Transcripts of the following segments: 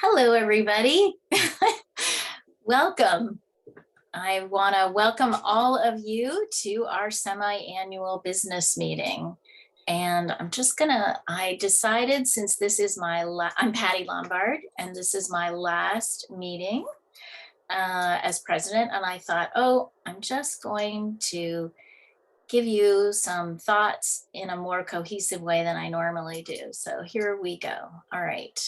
Hello, everybody. Welcome. I want to welcome all of you to our semi-annual business meeting. And I decided since this is I'm Patty Lombard, and this is my last meeting as president. And I thought, I'm just going to give you some thoughts in a more cohesive way than I normally do. So here we go. All right.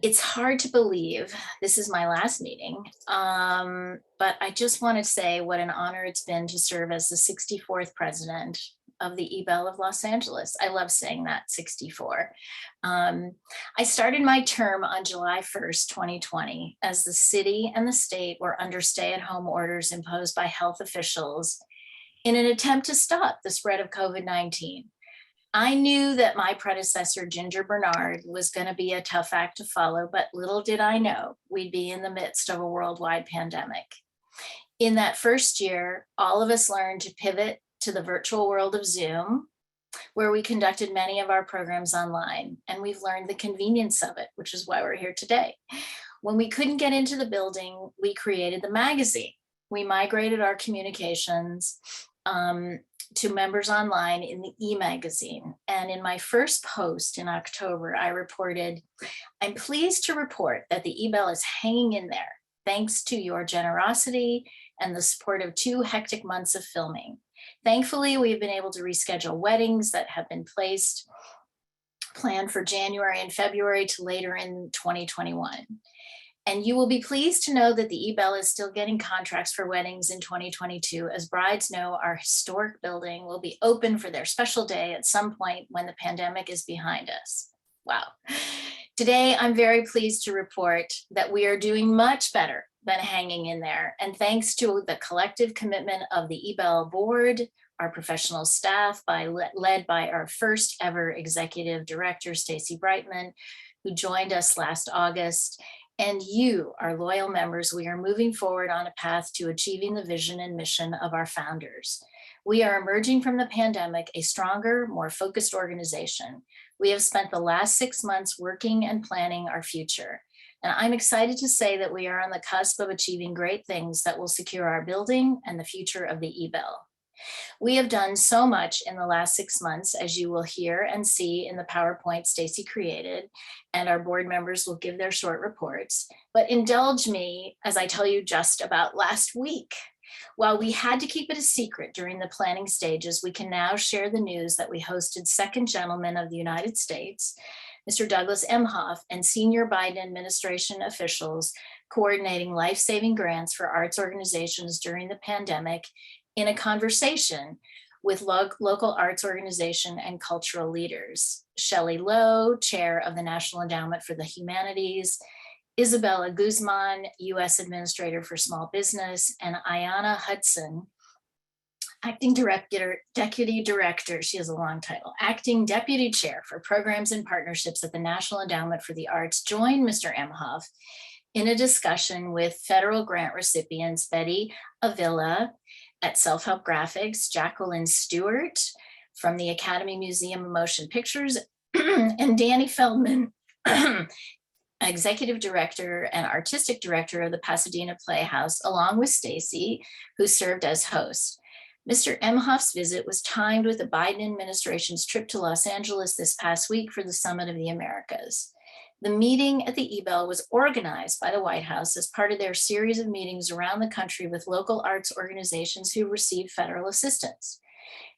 It's hard to believe this is my last meeting, but I just want to say what an honor it's been to serve as the 64th president of the Ebell of Los Angeles. I love saying that, 64. I started my term on July 1st, 2020, as the city and the state were under stay-at-home orders imposed by health officials in an attempt to stop the spread of COVID-19. I knew that my predecessor, Ginger Bernard, was going to be a tough act to follow, but little did I know we'd be in the midst of a worldwide pandemic. In that first year, all of us learned to pivot to the virtual world of Zoom, where we conducted many of our programs online, and we've learned the convenience of it, which is why we're here today. When we couldn't get into the building, we created the magazine. We migrated our communications to members online in the e-magazine. And in my first post in October, I reported, I'm pleased to report that the Ebell is hanging in there, thanks to your generosity and the support of 2 hectic months of filming. Thankfully, we've been able to reschedule weddings that have been planned for January and February to later in 2021. And you will be pleased to know that the Ebell is still getting contracts for weddings in 2022, as brides know our historic building will be open for their special day at some point when the pandemic is behind us. Wow. Today, I'm very pleased to report that we are doing much better than hanging in there. And thanks to the collective commitment of the Ebell Board, our professional staff, led by our first ever executive director, Stacy Brightman, who joined us last August, and you, our loyal members, we are moving forward on a path to achieving the vision and mission of our founders. We are emerging from the pandemic a stronger, more focused organization. We have spent the last 6 months working and planning our future. And I'm excited to say that we are on the cusp of achieving great things that will secure our building and the future of the Ebell. We have done so much in the last 6 months, as you will hear and see in the PowerPoint Stacy created, and our board members will give their short reports. But indulge me as I tell you just about last week. While we had to keep it a secret during the planning stages, we can now share the news that we hosted Second Gentleman of the United States, Mr. Douglas Emhoff, and senior Biden administration officials coordinating life-saving grants for arts organizations during the pandemic in a conversation with local arts organization and cultural leaders. Shelley Lowe, chair of the National Endowment for the Humanities, Isabella Guzman, U.S. Administrator for Small Business, and Ayanna Hudson, Deputy Director, she has a long title, Acting Deputy Chair for Programs and Partnerships at the National Endowment for the Arts, joined Mr. Emhoff in a discussion with federal grant recipients Betty Avila at Self-Help Graphics, Jacqueline Stewart from the Academy Museum of Motion Pictures, and Danny Feldman, Executive Director and Artistic Director of the Pasadena Playhouse, along with Stacy, who served as host. Mr. Emhoff's visit was timed with the Biden administration's trip to Los Angeles this past week for the Summit of the Americas. The meeting at the Ebell was organized by the White House as part of their series of meetings around the country with local arts organizations who received federal assistance.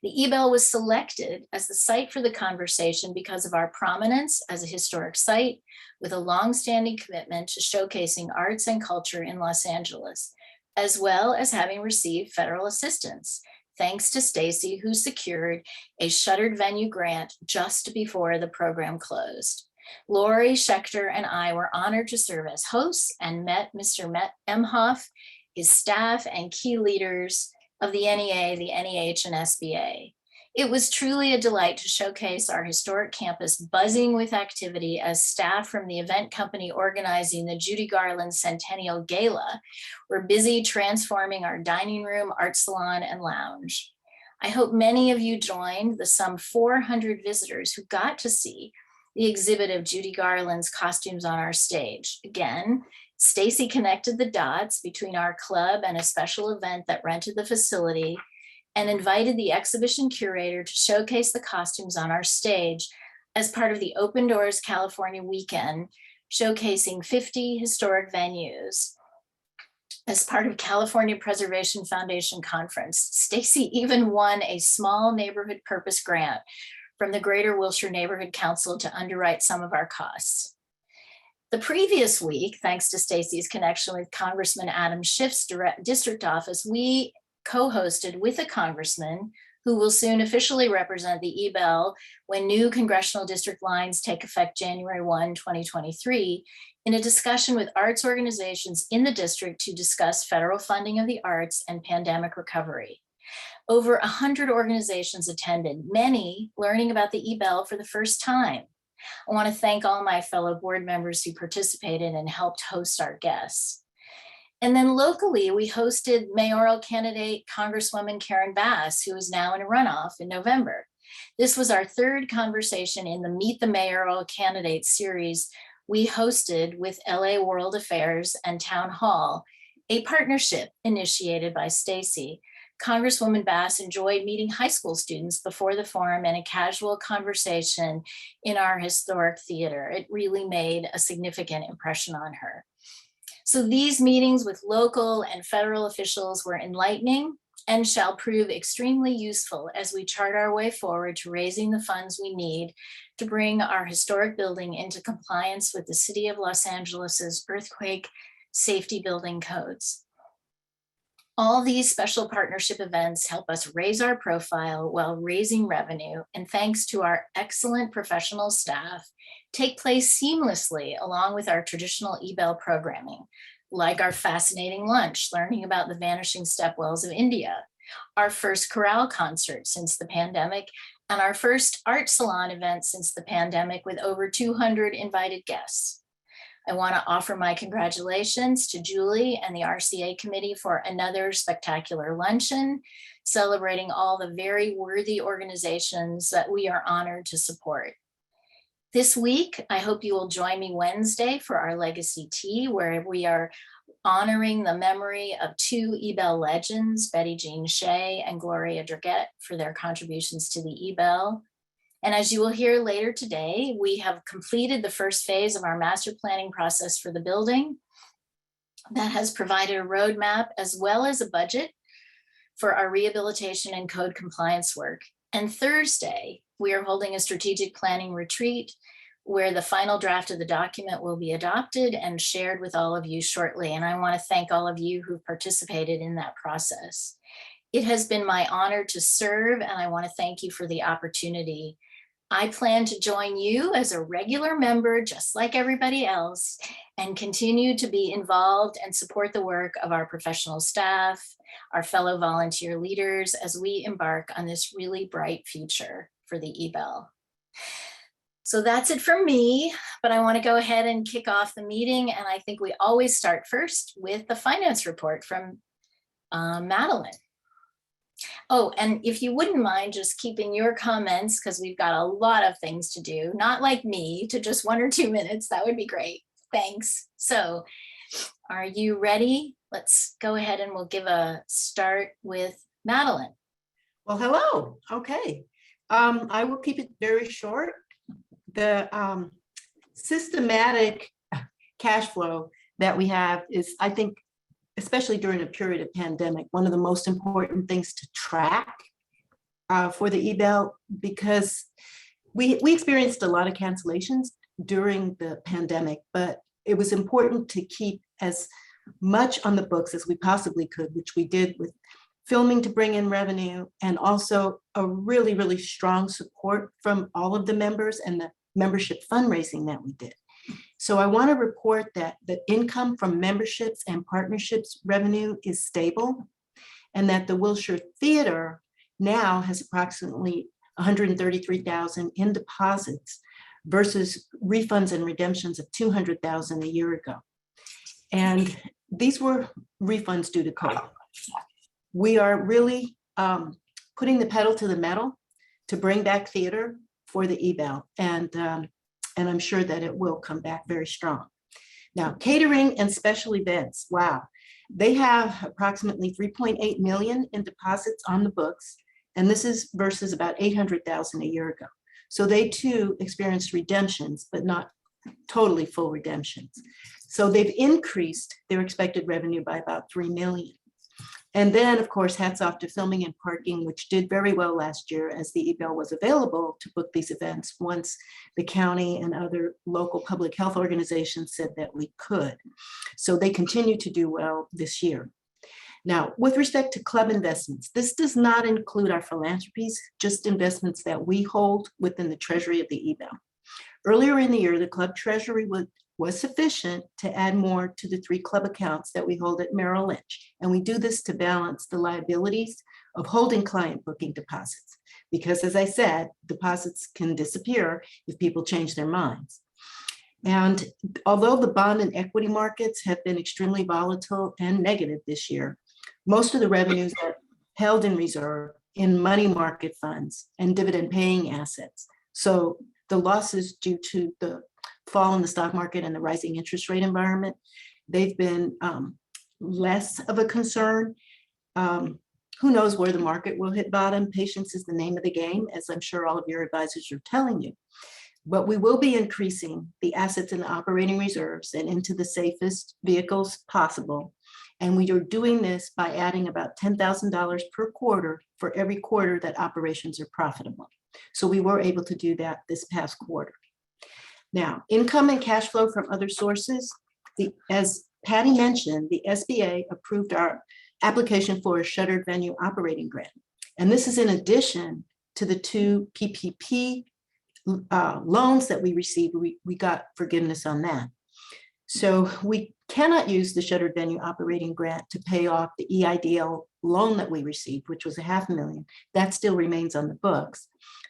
The Ebell was selected as the site for the conversation because of our prominence as a historic site with a longstanding commitment to showcasing arts and culture in Los Angeles, as well as having received federal assistance, thanks to Stacy, who secured a shuttered venue grant just before the program closed. Lori Schechter and I were honored to serve as hosts and met Mr. Emhoff, his staff, and key leaders of the NEA, the NEH, and SBA. It was truly a delight to showcase our historic campus buzzing with activity as staff from the event company organizing the Judy Garland Centennial Gala were busy transforming our dining room, art salon, and lounge. I hope many of you joined the some 400 visitors who got to see the exhibit of Judy Garland's costumes on our stage. Again, Stacy connected the dots between our club and a special event that rented the facility and invited the exhibition curator to showcase the costumes on our stage as part of the Open Doors California weekend, showcasing 50 historic venues. As part of California Preservation Foundation conference, Stacy even won a small neighborhood purpose grant from the Greater Wilshire Neighborhood Council to underwrite some of our costs. The previous week, thanks to Stacy's connection with Congressman Adam Schiff's district office, we co-hosted with a congressman who will soon officially represent the Ebell when new congressional district lines take effect January 1, 2023, in a discussion with arts organizations in the district to discuss federal funding of the arts and pandemic recovery. Over 100 organizations attended, many learning about the Ebell for the first time. I want to thank all my fellow board members who participated and helped host our guests. And then locally, we hosted mayoral candidate Congresswoman Karen Bass, who is now in a runoff in November. This was our third conversation in the Meet the Mayoral Candidates series we hosted with LA World Affairs and Town Hall, a partnership initiated by Stacy. Congresswoman Bass enjoyed meeting high school students before the forum and a casual conversation in our historic theater. It really made a significant impression on her. So these meetings with local and federal officials were enlightening and shall prove extremely useful as we chart our way forward to raising the funds we need to bring our historic building into compliance with the City of Los Angeles's earthquake safety building codes. All these special partnership events help us raise our profile while raising revenue, and thanks to our excellent professional staff, take place seamlessly along with our traditional Ebell programming, like our fascinating lunch, learning about the vanishing stepwells of India, our first chorale concert since the pandemic, and our first art salon event since the pandemic with over 200 invited guests. I want to offer my congratulations to Julie and the RCA committee for another spectacular luncheon, celebrating all the very worthy organizations that we are honored to support. This week, I hope you will join me Wednesday for our legacy tea, where we are honoring the memory of two Ebell legends, Betty Jean Shea and Gloria Draget, for their contributions to the Ebell. And as you will hear later today, we have completed the first phase of our master planning process for the building that has provided a roadmap as well as a budget for our rehabilitation and code compliance work. And Thursday, we are holding a strategic planning retreat where the final draft of the document will be adopted and shared with all of you shortly. And I want to thank all of you who participated in that process. It has been my honor to serve, and I want to thank you for the opportunity. I plan to join you as a regular member, just like everybody else, and continue to be involved and support the work of our professional staff, our fellow volunteer leaders, as we embark on this really bright future for the Ebell. So that's it from me, but I want to go ahead and kick off the meeting. And I think we always start first with the finance report from Madeline. Oh, and if you wouldn't mind just keeping your comments, because we've got a lot of things to do, not like me, to just 1 or 2 minutes, that would be great. Thanks. So are you ready? Let's go ahead and we'll give a start with Madeline. Well, hello. Okay. I will keep it very short. The systematic cash flow that we have is, I think, especially during a period of pandemic, one of the most important things to track for the Ebell, because we experienced a lot of cancellations during the pandemic, but it was important to keep as much on the books as we possibly could, which we did with filming to bring in revenue, and also a really, really strong support from all of the members and the membership fundraising that we did. So I want to report that the income from memberships and partnerships revenue is stable, and that the Wilshire Theater now has approximately $133,000 in deposits versus refunds and redemptions of $200,000 a year ago. And these were refunds due to COVID. We are really putting the pedal to the metal to bring back theater for the Ebell. And and I'm sure that it will come back very strong. Now, catering and special events, wow. They have approximately 3.8 million in deposits on the books, and this is versus about 800,000 a year ago. So they too experienced redemptions, but not totally full redemptions. So they've increased their expected revenue by about 3 million. And then, of course, hats off to filming and parking, which did very well last year as the Ebell was available to book these events once the county and other local public health organizations said that we could. So they continue to do well this year. Now, with respect to club investments, this does not include our philanthropies, just investments that we hold within the treasury of the Ebell. Earlier in the year, the club treasury was sufficient to add more to the 3 club accounts that we hold at Merrill Lynch. And we do this to balance the liabilities of holding client booking deposits. Because as I said, deposits can disappear if people change their minds. And although the bond and equity markets have been extremely volatile and negative this year, most of the revenues are held in reserve in money market funds and dividend paying assets. So the losses due to the fall in the stock market and the rising interest rate environment, they've been less of a concern. Who knows where the market will hit bottom? Patience is the name of the game, as I'm sure all of your advisors are telling you. But we will be increasing the assets in the operating reserves and into the safest vehicles possible. And we are doing this by adding about $10,000 per quarter for every quarter that operations are profitable. So we were able to do that this past quarter. Now, income and cash flow from other sources. As Patty mentioned, the SBA approved our application for a shuttered venue operating grant. And this is in addition to the 2 PPP loans that we received. We got forgiveness on that. So we cannot use the shuttered venue operating grant to pay off the EIDL loan that we received, which was $500,000. That still remains on the books.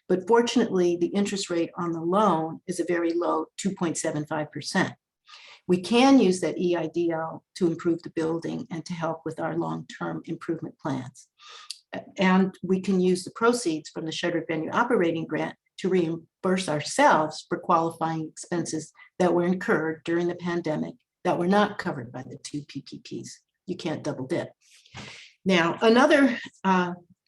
But fortunately, the interest rate on the loan is a very low 2.75%. We can use that EIDL to improve the building and to help with our long-term improvement plans. And we can use the proceeds from the shuttered venue operating grant to reimburse ourselves for qualifying expenses that were incurred during the pandemic that were not covered by the 2 PPPs. You can't double dip. Now, another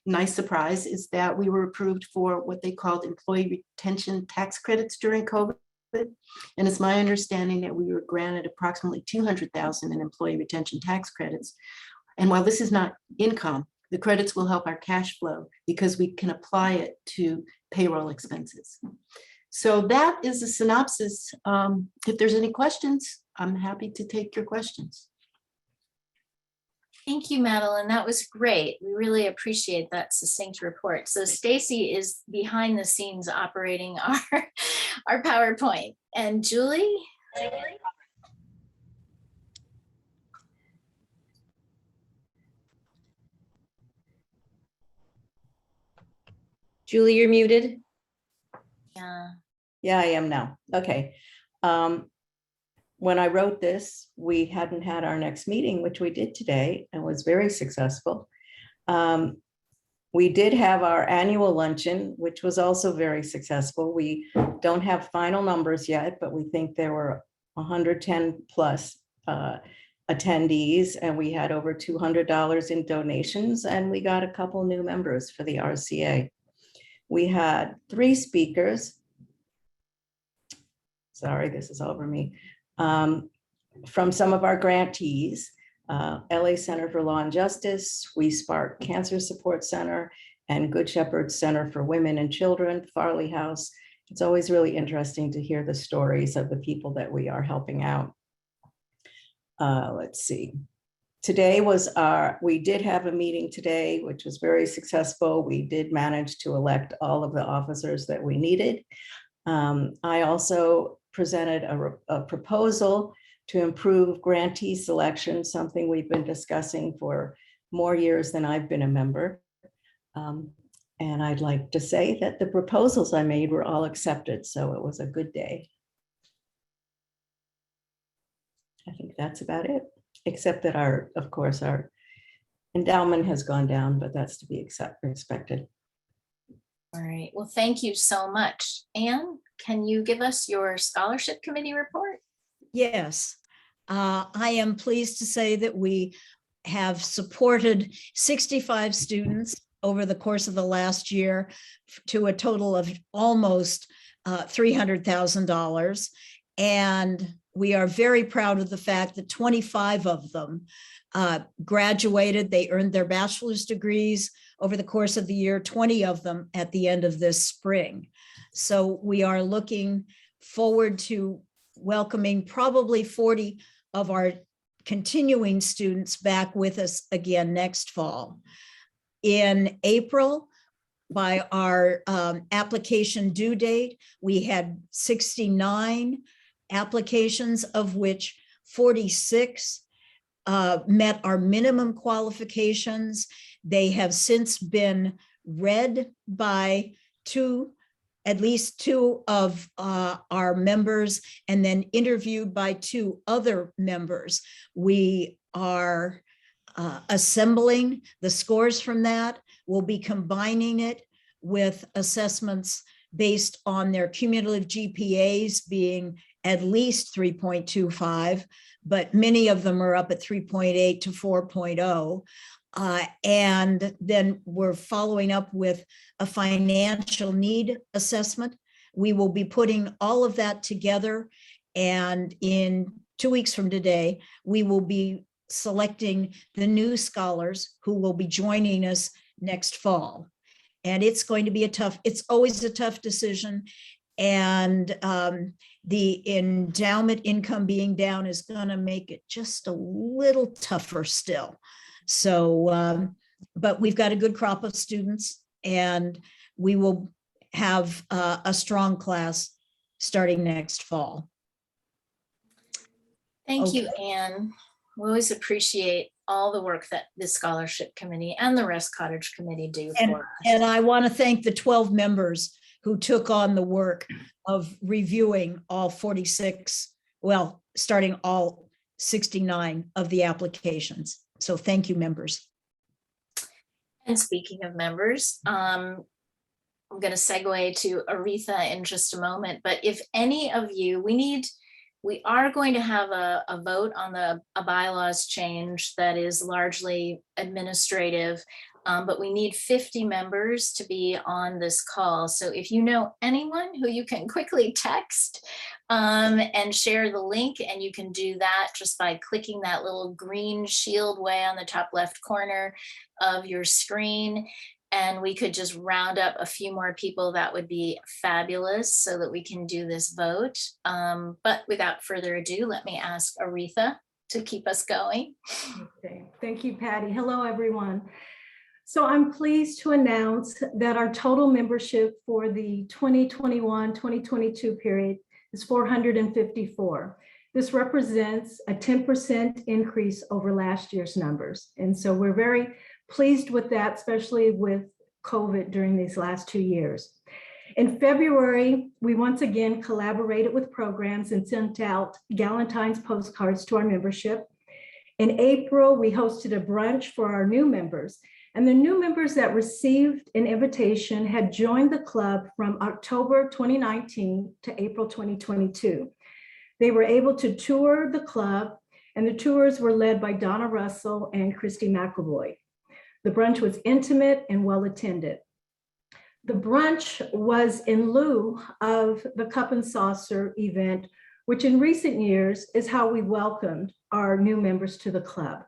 nice surprise is that we were approved for what they called employee retention tax credits during COVID. And it's my understanding that we were granted approximately $200,000 in employee retention tax credits. And while this is not income, the credits will help our cash flow because we can apply it to payroll expenses. So that is a synopsis. If there's any questions, I'm happy to take your questions. Thank you, Madeline. That was great. We really appreciate that succinct report. So Stacy is behind the scenes operating our PowerPoint. And Julie? Julie, you're muted. Yeah. Yeah, I am now. Okay. When I wrote this, we hadn't had our next meeting, which we did today and was very successful. We did have our annual luncheon, which was also very successful. We don't have final numbers yet, but we think there were 110 plus attendees, and we had over $200 in donations, and we got a couple new members for the RCA. We had 3 speakers. Sorry, this is over me. From some of our grantees, LA Center for Law and Justice, We Spark Cancer Support Center, and Good Shepherd Center for Women and Children, Farley House. It's always really interesting to hear the stories of the people that we are helping out. Let's see. Today was we did have a meeting today, which was very successful. We did manage to elect all of the officers that we needed. I also presented a proposal to improve grantee selection, something we've been discussing for more years than I've been a member. And I'd like to say that the proposals I made were all accepted, so it was a good day. I think that's about it, except that of course, our endowment has gone down, but that's to be expected. All right. Well, thank you so much. Anne, can you give us your scholarship committee report? Yes, I am pleased to say that we have supported 65 students over the course of the last year to a total of almost $300,000. And we are very proud of the fact that 25 of them graduated. They earned their bachelor's degrees over the course of the year, 20 of them at the end of this spring. So we are looking forward to welcoming probably 40 of our continuing students back with us again next fall. In April, by our application due date, we had 69 applications, of which 46 met our minimum qualifications. They have since been read by at least two of our members, and then interviewed by two other members. We are assembling the scores from that. We'll be combining it with assessments based on their cumulative GPAs being at least 3.25, but many of them are up at 3.8 to 4.0. And then we're following up with a financial need assessment. We will be putting all of that together, and in 2 weeks from today, we will be selecting the new scholars who will be joining us next fall. And it's going to be it's always a tough decision. And the endowment income being down is going to make it just a little tougher still. So, but we've got a good crop of students, and we will have a strong class starting next fall. Thank you, Anne. We always appreciate all the work that the scholarship committee and the Rest Cottage committee do for us. And I want to thank the 12 members who took on the work of reviewing all 46, well, starting all 69 of the applications. So thank you, members. And speaking of members, I'm going to segue to Aretha in just a moment, but if any of you, we are going to have a vote on a bylaws change that is largely administrative, but we need 50 members to be on this call. So if you know anyone who you can quickly text and share the link, and you can do that just by clicking that little green shield way on the top left corner of your screen. And we could just round up a few more people, that would be fabulous, so that we can do this vote. But without further ado, let me ask Aretha to keep us going. Okay. Thank you, Patty. Hello, everyone. So I'm pleased to announce that our total membership for the 2021-2022 period is 454. This represents a 10% increase over last year's numbers. And so we're very pleased with that, especially with COVID during these last 2 years. In February, we once again collaborated with programs and sent out Galentine's postcards to our membership. In April, we hosted a brunch for our new members, and the new members that received an invitation had joined the club from October 2019 to April 2022. They were able to tour the club, and the tours were led by Donna Russell and Christy McElroy. The brunch was intimate and well attended. The brunch was in lieu of the Cup and Saucer event, which in recent years is how we welcomed our new members to the club.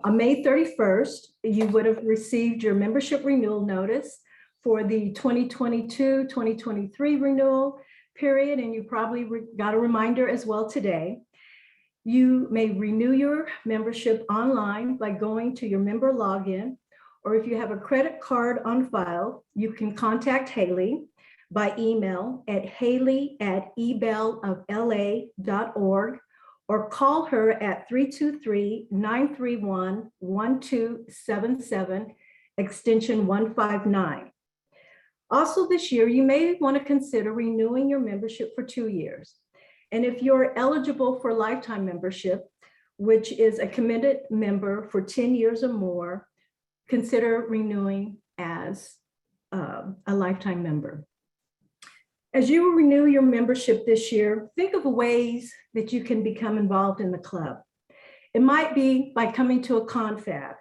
On May 31st, you would have received your membership renewal notice for the 2022-2023 renewal period, and you probably got a reminder as well today. You may renew your membership online by going to your member login, or if you have a credit card on file, you can contact Haley by email at haley@ebellofla.org, or call her at 323-931-1277, extension 159. Also this year, you may want to consider renewing your membership for 2 years. And if you're eligible for lifetime membership, which is a committed member for 10 years or more, consider renewing as a lifetime member. As you renew your membership this year, think of ways that you can become involved in the club. It might be by coming to a confab,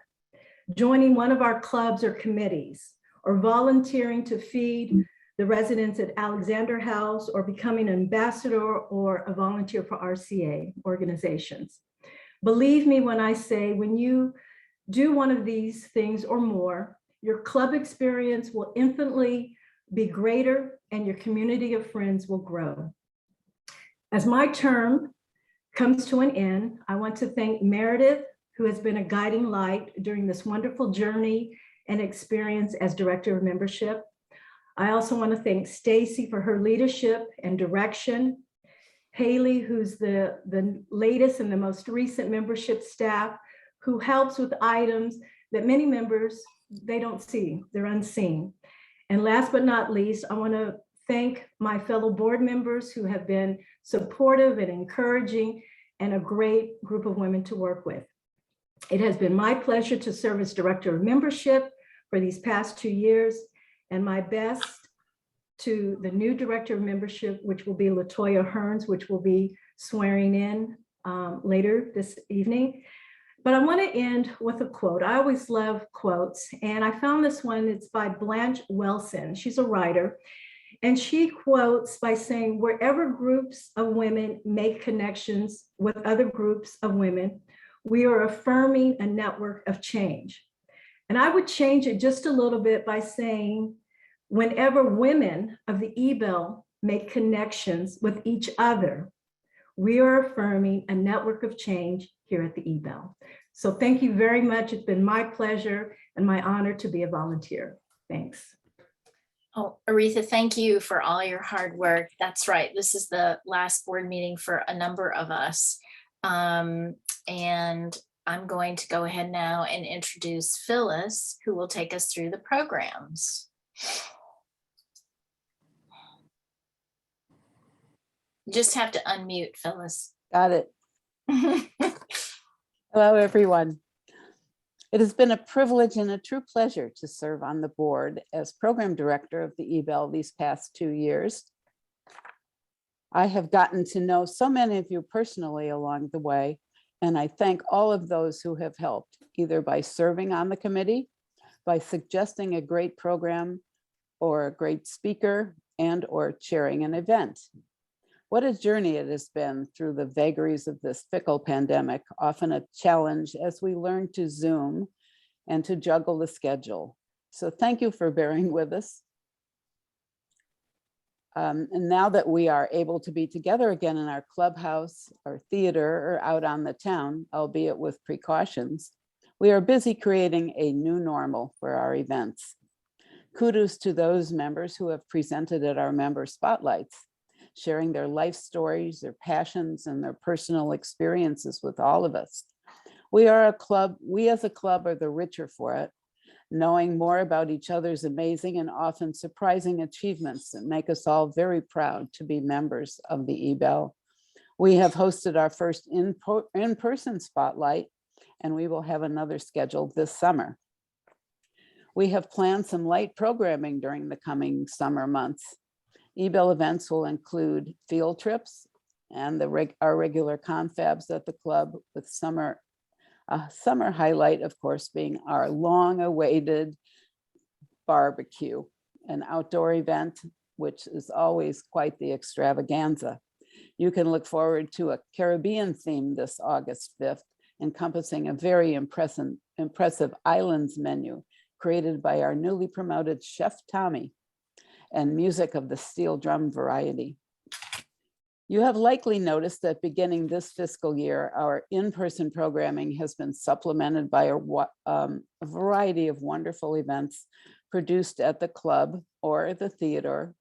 joining one of our clubs or committees, or volunteering to feed the residents at Alexander House, or becoming an ambassador or a volunteer for RCA organizations. Believe me when I say, when you do one of these things or more, your club experience will infinitely be greater and your community of friends will grow. As my term comes to an end, I want to thank Meredith, who has been a guiding light during this wonderful journey and experience as Director of Membership. I also want to thank Stacy for her leadership and direction. Haley, who's the latest and the most recent membership staff, who helps with items that many members, they don't see, they're unseen. And last but not least, I want to thank my fellow board members who have been supportive and encouraging and a great group of women to work with. It has been my pleasure to serve as Director of Membership for these past 2 years, and my best to the new Director of Membership, which will be Latoya Hearns, which will be swearing in later this evening. But I want to end with a quote. I always love quotes, and I found this one. It's by Blanche Wilson. She's a writer, and she quotes by saying, wherever groups of women make connections with other groups of women, we are affirming a network of change. And I would change it just a little bit by saying, whenever women of the Ebell make connections with each other, we are affirming a network of change here at the Ebell. So thank you very much. It's been my pleasure and my honor to be a volunteer. Thanks. Oh, Aretha, thank you for all your hard work. That's right. This is the last board meeting for a number of us. And I'm going to go ahead now and introduce Phyllis, who will take us through the programs. Just have to unmute, Phyllis. Got it. Hello, everyone. It has been a privilege and a true pleasure to serve on the board as program director of the Ebell these past 2 years. I have gotten to know so many of you personally along the way, and I thank all of those who have helped, either by serving on the committee, by suggesting a great program or a great speaker, and or chairing an event. What a journey it has been through the vagaries of this fickle pandemic, often a challenge as we learn to Zoom and to juggle the schedule. So thank you for bearing with us. And now that we are able to be together again in our clubhouse or theater or out on the town, albeit with precautions, we are busy creating a new normal for our events. Kudos to those members who have presented at our member spotlights, sharing their life stories, their passions, and their personal experiences with all of us. We are a club, we as a club are the richer for it, knowing more about each other's amazing and often surprising achievements that make us all very proud to be members of the Ebell. We have hosted our first in-person spotlight, and we will have another scheduled this summer. We have planned some light programming during the coming summer months. Ebell events will include field trips and our regular confabs at the club, with summer highlight, of course, being our long-awaited barbecue, an outdoor event, which is always quite the extravaganza. You can look forward to a Caribbean theme this August 5th, encompassing a very impressive islands menu created by our newly promoted Chef Tommy, and music of the steel drum variety. You have likely noticed that beginning this fiscal year, our in-person programming has been supplemented by a variety of wonderful events produced at the club or the theater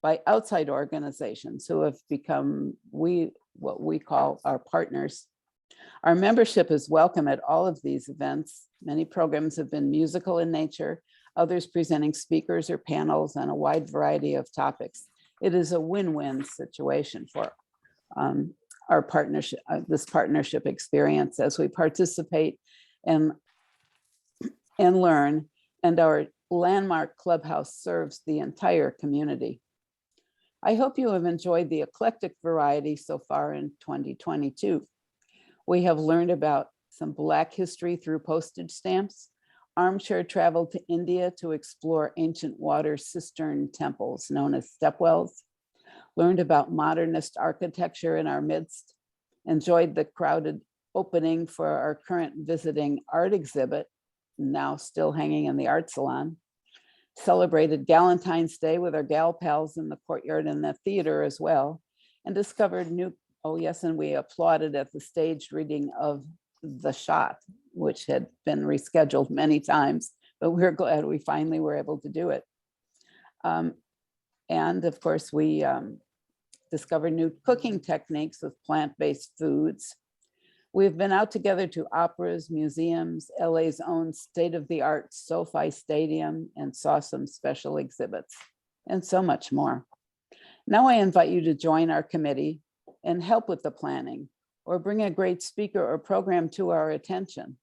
by outside organizations who have become what we call our partners. Our membership is welcome at all of these events. Many programs have been musical in nature, others presenting speakers or panels on a wide variety of topics. It is a win-win situation for our partnership, this partnership experience, as we participate and learn and our landmark clubhouse serves the entire community. I hope you have enjoyed the eclectic variety so far in 2022. We have learned about some Black history through postage stamps, armchair travel to India to explore ancient water cistern temples known as stepwells, learned about modernist architecture in our midst, enjoyed the crowded opening for our current visiting art exhibit, now still hanging in the art salon, celebrated Galentine's Day with our gal pals in the courtyard and the theater as well, and discovered new, oh yes, and we applauded at the staged reading of The Shot, which had been rescheduled many times, but we're glad we finally were able to do it. And of course, we discovered new cooking techniques with plant-based foods. We've been out together to operas, museums, LA's own state-of-the-art SoFi Stadium, and saw some special exhibits, and so much more. Now I invite you to join our committee and help with the planning, or bring a great speaker or program to our attention,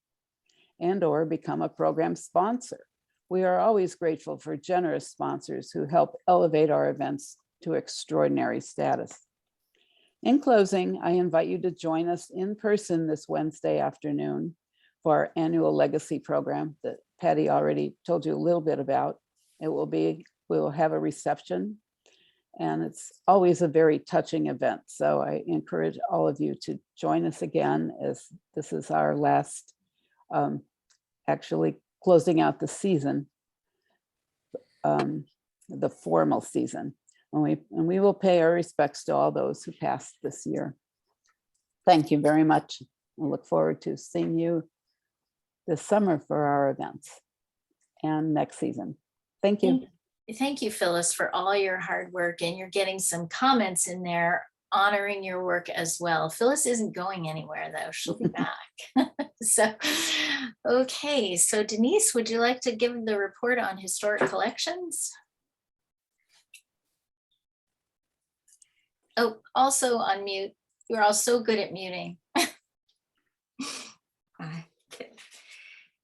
and or become a program sponsor. We are always grateful for generous sponsors who help elevate our events to extraordinary status. In closing, I invite you to join us in person this Wednesday afternoon for our annual legacy program that Patty already told you a little bit about. We'll have a reception, and it's always a very touching event. So I encourage all of you to join us again, as this is our last, actually closing out the season, the formal season. And we will pay our respects to all those who passed this year. Thank you very much. I look forward to seeing you this summer for our events and next season. Thank you. Thank you, Phyllis, for all your hard work, and you're getting some comments in there honoring your work as well. Phyllis isn't going anywhere though, she'll be back. So, okay, so Denise, would you like to give the report on historic collections? Oh, also unmute. You're all so good at muting.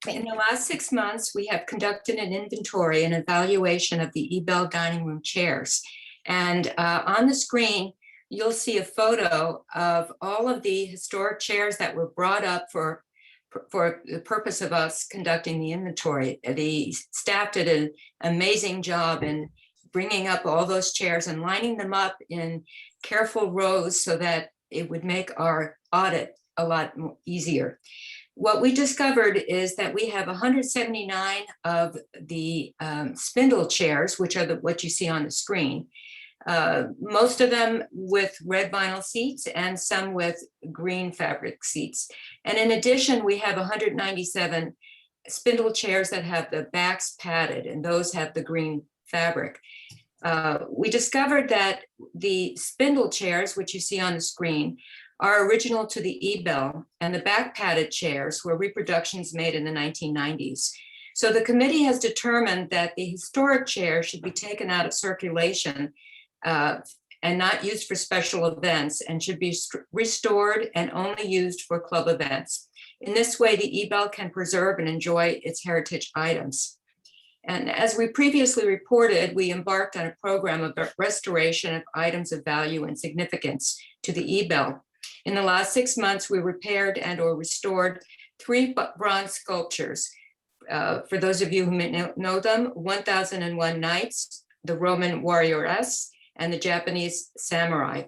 In the last 6 months, we have conducted an inventory and evaluation of the Ebell dining room chairs. And on the screen, you'll see a photo of all of the historic chairs that were brought up for the purpose of us conducting the inventory. The staff did an amazing job in bringing up all those chairs and lining them up in careful rows so that it would make our audit a lot more easier. What we discovered is that we have 179 of the spindle chairs, which are what you see on the screen. Most of them with red vinyl seats and some with green fabric seats. And in addition, we have 197 spindle chairs that have the backs padded, and those have the green fabric. We discovered that the spindle chairs, which you see on the screen, are original to the Ebell, and the back padded chairs were reproductions made in the 1990s. So the committee has determined that the historic chair should be taken out of circulation and not used for special events, and should be restored and only used for club events. In this way, the Ebell can preserve and enjoy its heritage items. And as we previously reported, we embarked on a program of restoration of items of value and significance to the Ebell. In the last 6 months, we repaired and or restored 3 bronze sculptures. For those of you who may know them, 1001 Knights, the Roman Warrioress, and the Japanese Samurai,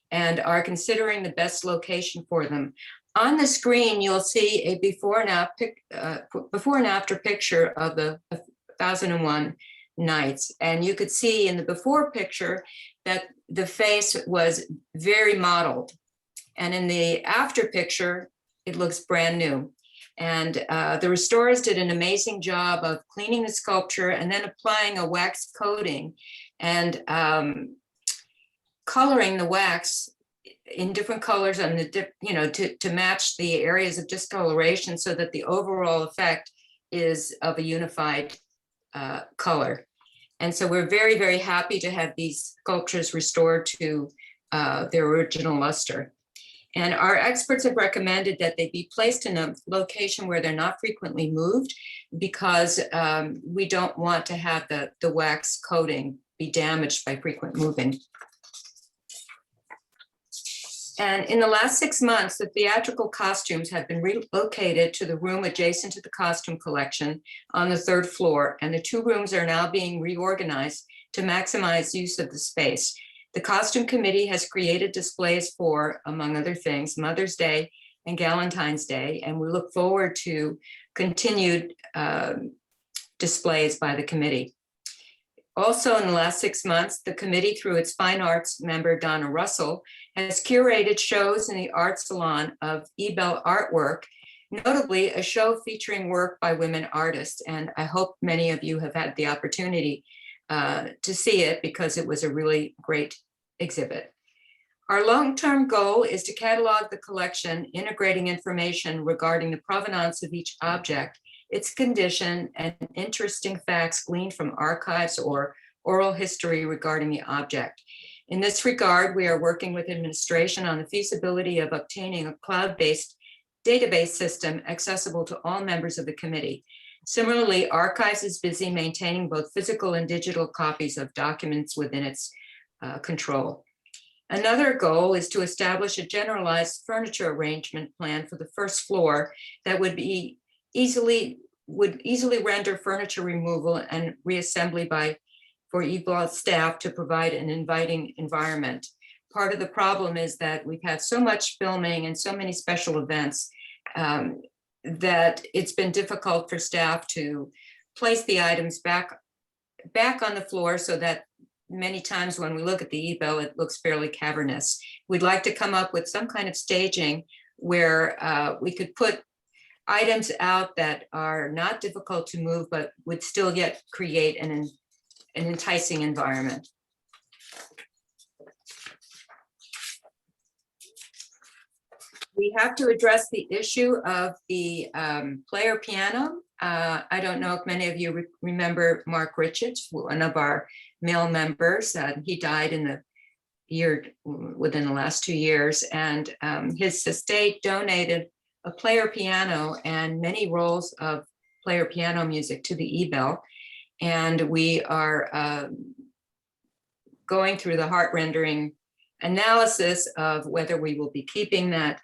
and are considering the best location for them. On the screen, you'll see a before and after picture of the 1001 Knights. And you could see in the before picture that the face was very modeled. And in the after picture, it looks brand new. And the restorers did an amazing job of cleaning the sculpture and then applying a wax coating and coloring the wax in different colors and to match the areas of discoloration so that the overall effect is of a unified color. And so we're very, very happy to have these sculptures restored to their original luster. And our experts have recommended that they be placed in a location where they're not frequently moved, because we don't want to have the wax coating be damaged by frequent moving. And in the last 6 months, the theatrical costumes have been relocated to the room adjacent to the costume collection on the 3rd floor, and the 2 rooms are now being reorganized to maximize use of the space. The costume committee has created displays for, among other things, Mother's Day and Galentine's Day, and we look forward to continued displays by the committee. Also, in the last 6 months, the committee, through its fine arts member, Donna Russell, has curated shows in the art salon of Ebell artwork, notably a show featuring work by women artists. And I hope many of you have had the opportunity to see it, because it was a really great exhibit. Our long-term goal is to catalog the collection, integrating information regarding the provenance of each object, its condition, and interesting facts gleaned from archives or oral history regarding the object. In this regard, we are working with administration on the feasibility of obtaining a cloud-based database system accessible to all members of the committee. Similarly, Archives is busy maintaining both physical and digital copies of documents within its control. Another goal is to establish a generalized furniture arrangement plan for the 1st floor that would easily render furniture removal and reassembly for Ebell staff to provide an inviting environment. Part of the problem is that we've had so much filming and so many special events that it's been difficult for staff to place the items back on the floor, so that many times when we look at the Ebell, it looks fairly cavernous. We'd like to come up with some kind of staging where we could put items out that are not difficult to move, but would still yet create an enticing environment. We have to address the issue of the player piano. I don't know if many of you remember Mark Richards, one of our male members. He died within the last 2 years, and his estate donated a player piano and many rolls of player piano music to the Ebell. And we are going through the heart-rendering analysis of whether we will be keeping that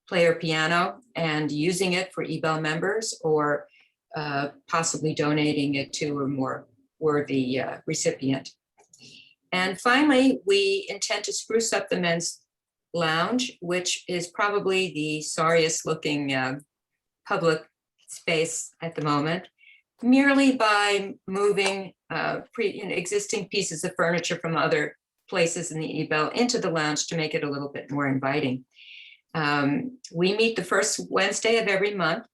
player piano and using it for Ebell members, or possibly donating it to a more worthy recipient. And finally, we intend to spruce up the men's lounge, which is probably the sorriest looking public space at the moment, merely by moving existing pieces of furniture from other places in the Ebell into the lounge to make it a little bit more inviting. We meet the 1st Wednesday of every month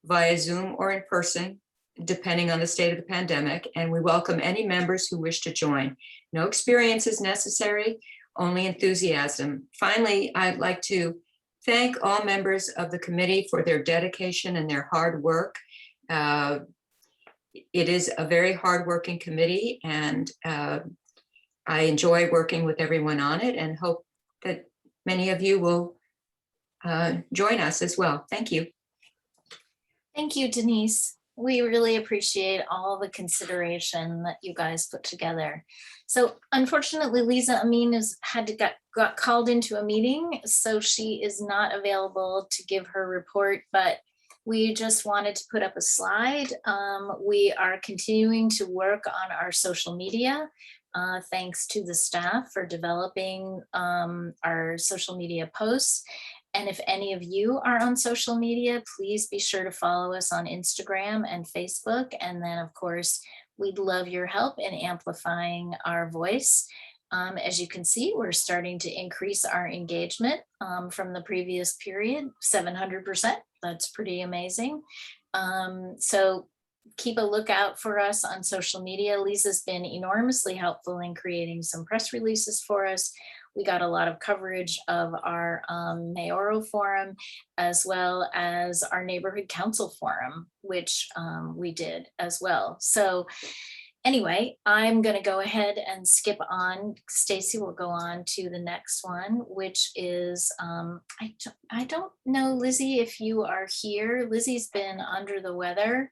via Zoom or in person, depending on the state of the pandemic, and we welcome any members who wish to join. No experience is necessary, only enthusiasm. Finally, I'd like to thank all members of the committee for their dedication and their hard work. It is a very hardworking committee, and I enjoy working with everyone on it, and hope that many of you will join us as well. Thank you. Thank you, Denise. We really appreciate all the consideration that you guys put together. So unfortunately, Lisa Amin got called into a meeting, so she is not available to give her report, but we just wanted to put up a slide. We are continuing to work on our social media. Thanks to the staff for developing our social media posts. And if any of you are on social media, please be sure to follow us on Instagram and Facebook. And then, of course, we'd love your help in amplifying our voice. As you can see, we're starting to increase our engagement from the previous period, 700%. That's pretty amazing. So keep a lookout for us on social media. Lisa's been enormously helpful in creating some press releases for us. We got a lot of coverage of our mayoral forum, as well as our neighborhood council forum, which we did as well. So Anyway, I'm gonna go ahead and skip on. Stacy will go on to the next one, which is, I don't know, Lizzie, if you are here. Lizzie's been under the weather.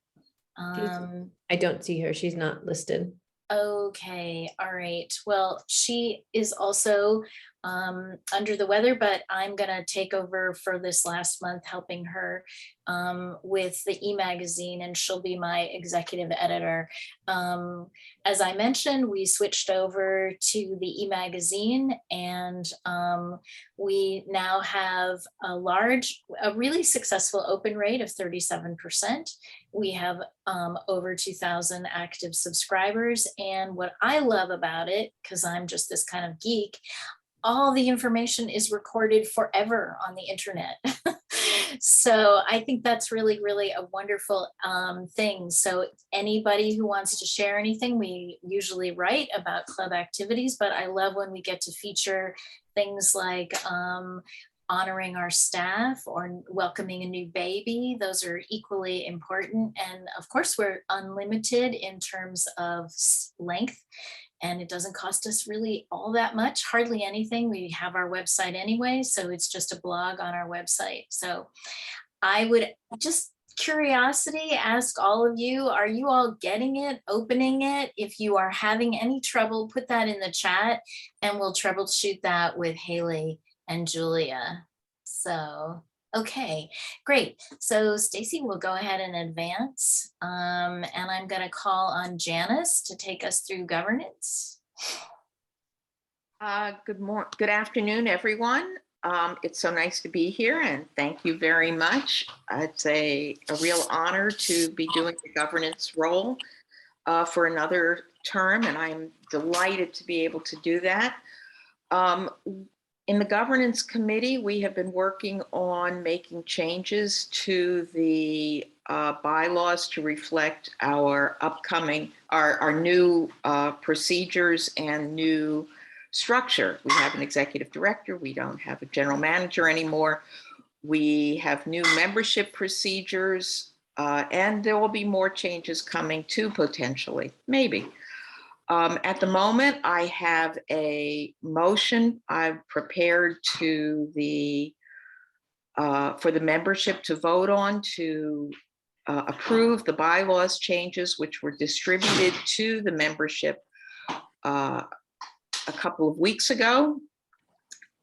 I don't see her. She's not listed. Okay, all right. Well, she is also under the weather, but I'm gonna take over for this last month, helping her with the e-magazine, and she'll be my executive editor. As I mentioned, we switched over to the e-magazine, and we now have a really successful open rate of 37%. We have over 2,000 active subscribers. And what I love about it, because I'm just this kind of geek, all the information is recorded forever on the internet. So I think that's really, really a wonderful thing. So anybody who wants to share anything, we usually write about club activities, but I love when we get to feature things like honoring our staff or welcoming a new baby. Those are equally important. And of course, we're unlimited in terms of length, and it doesn't cost us really all that much, hardly anything. We have our website anyway, so it's just a blog on our website. So I would just, curiosity, ask all of you, are you all getting it, opening it? If you are having any trouble, put that in the chat and we'll troubleshoot that with Haley and Julia. So, okay, great. So Stacy will go ahead and advance. And I'm gonna call on Janice to take us through governance. Good afternoon, everyone. It's so nice to be here, and thank you very much. It's a real honor to be doing the governance role for another term, and I'm delighted to be able to do that. In the governance committee, we have been working on making changes to the bylaws to reflect our new procedures and new structure. We have an executive director. We don't have a general manager anymore. We have new membership procedures, and there will be more changes coming too, potentially, maybe. At the moment, I have a motion I've prepared for the membership to vote on to approve the bylaws changes, which were distributed to the membership a couple of weeks ago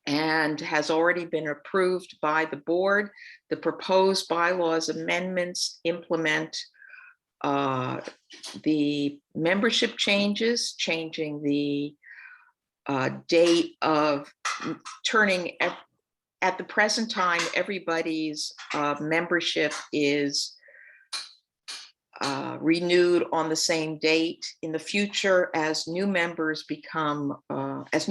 and has already been approved by the board. The proposed bylaws amendments implement the membership changes, changing the date of turning at the present time, everybody's membership is renewed on the same date. In the future, as new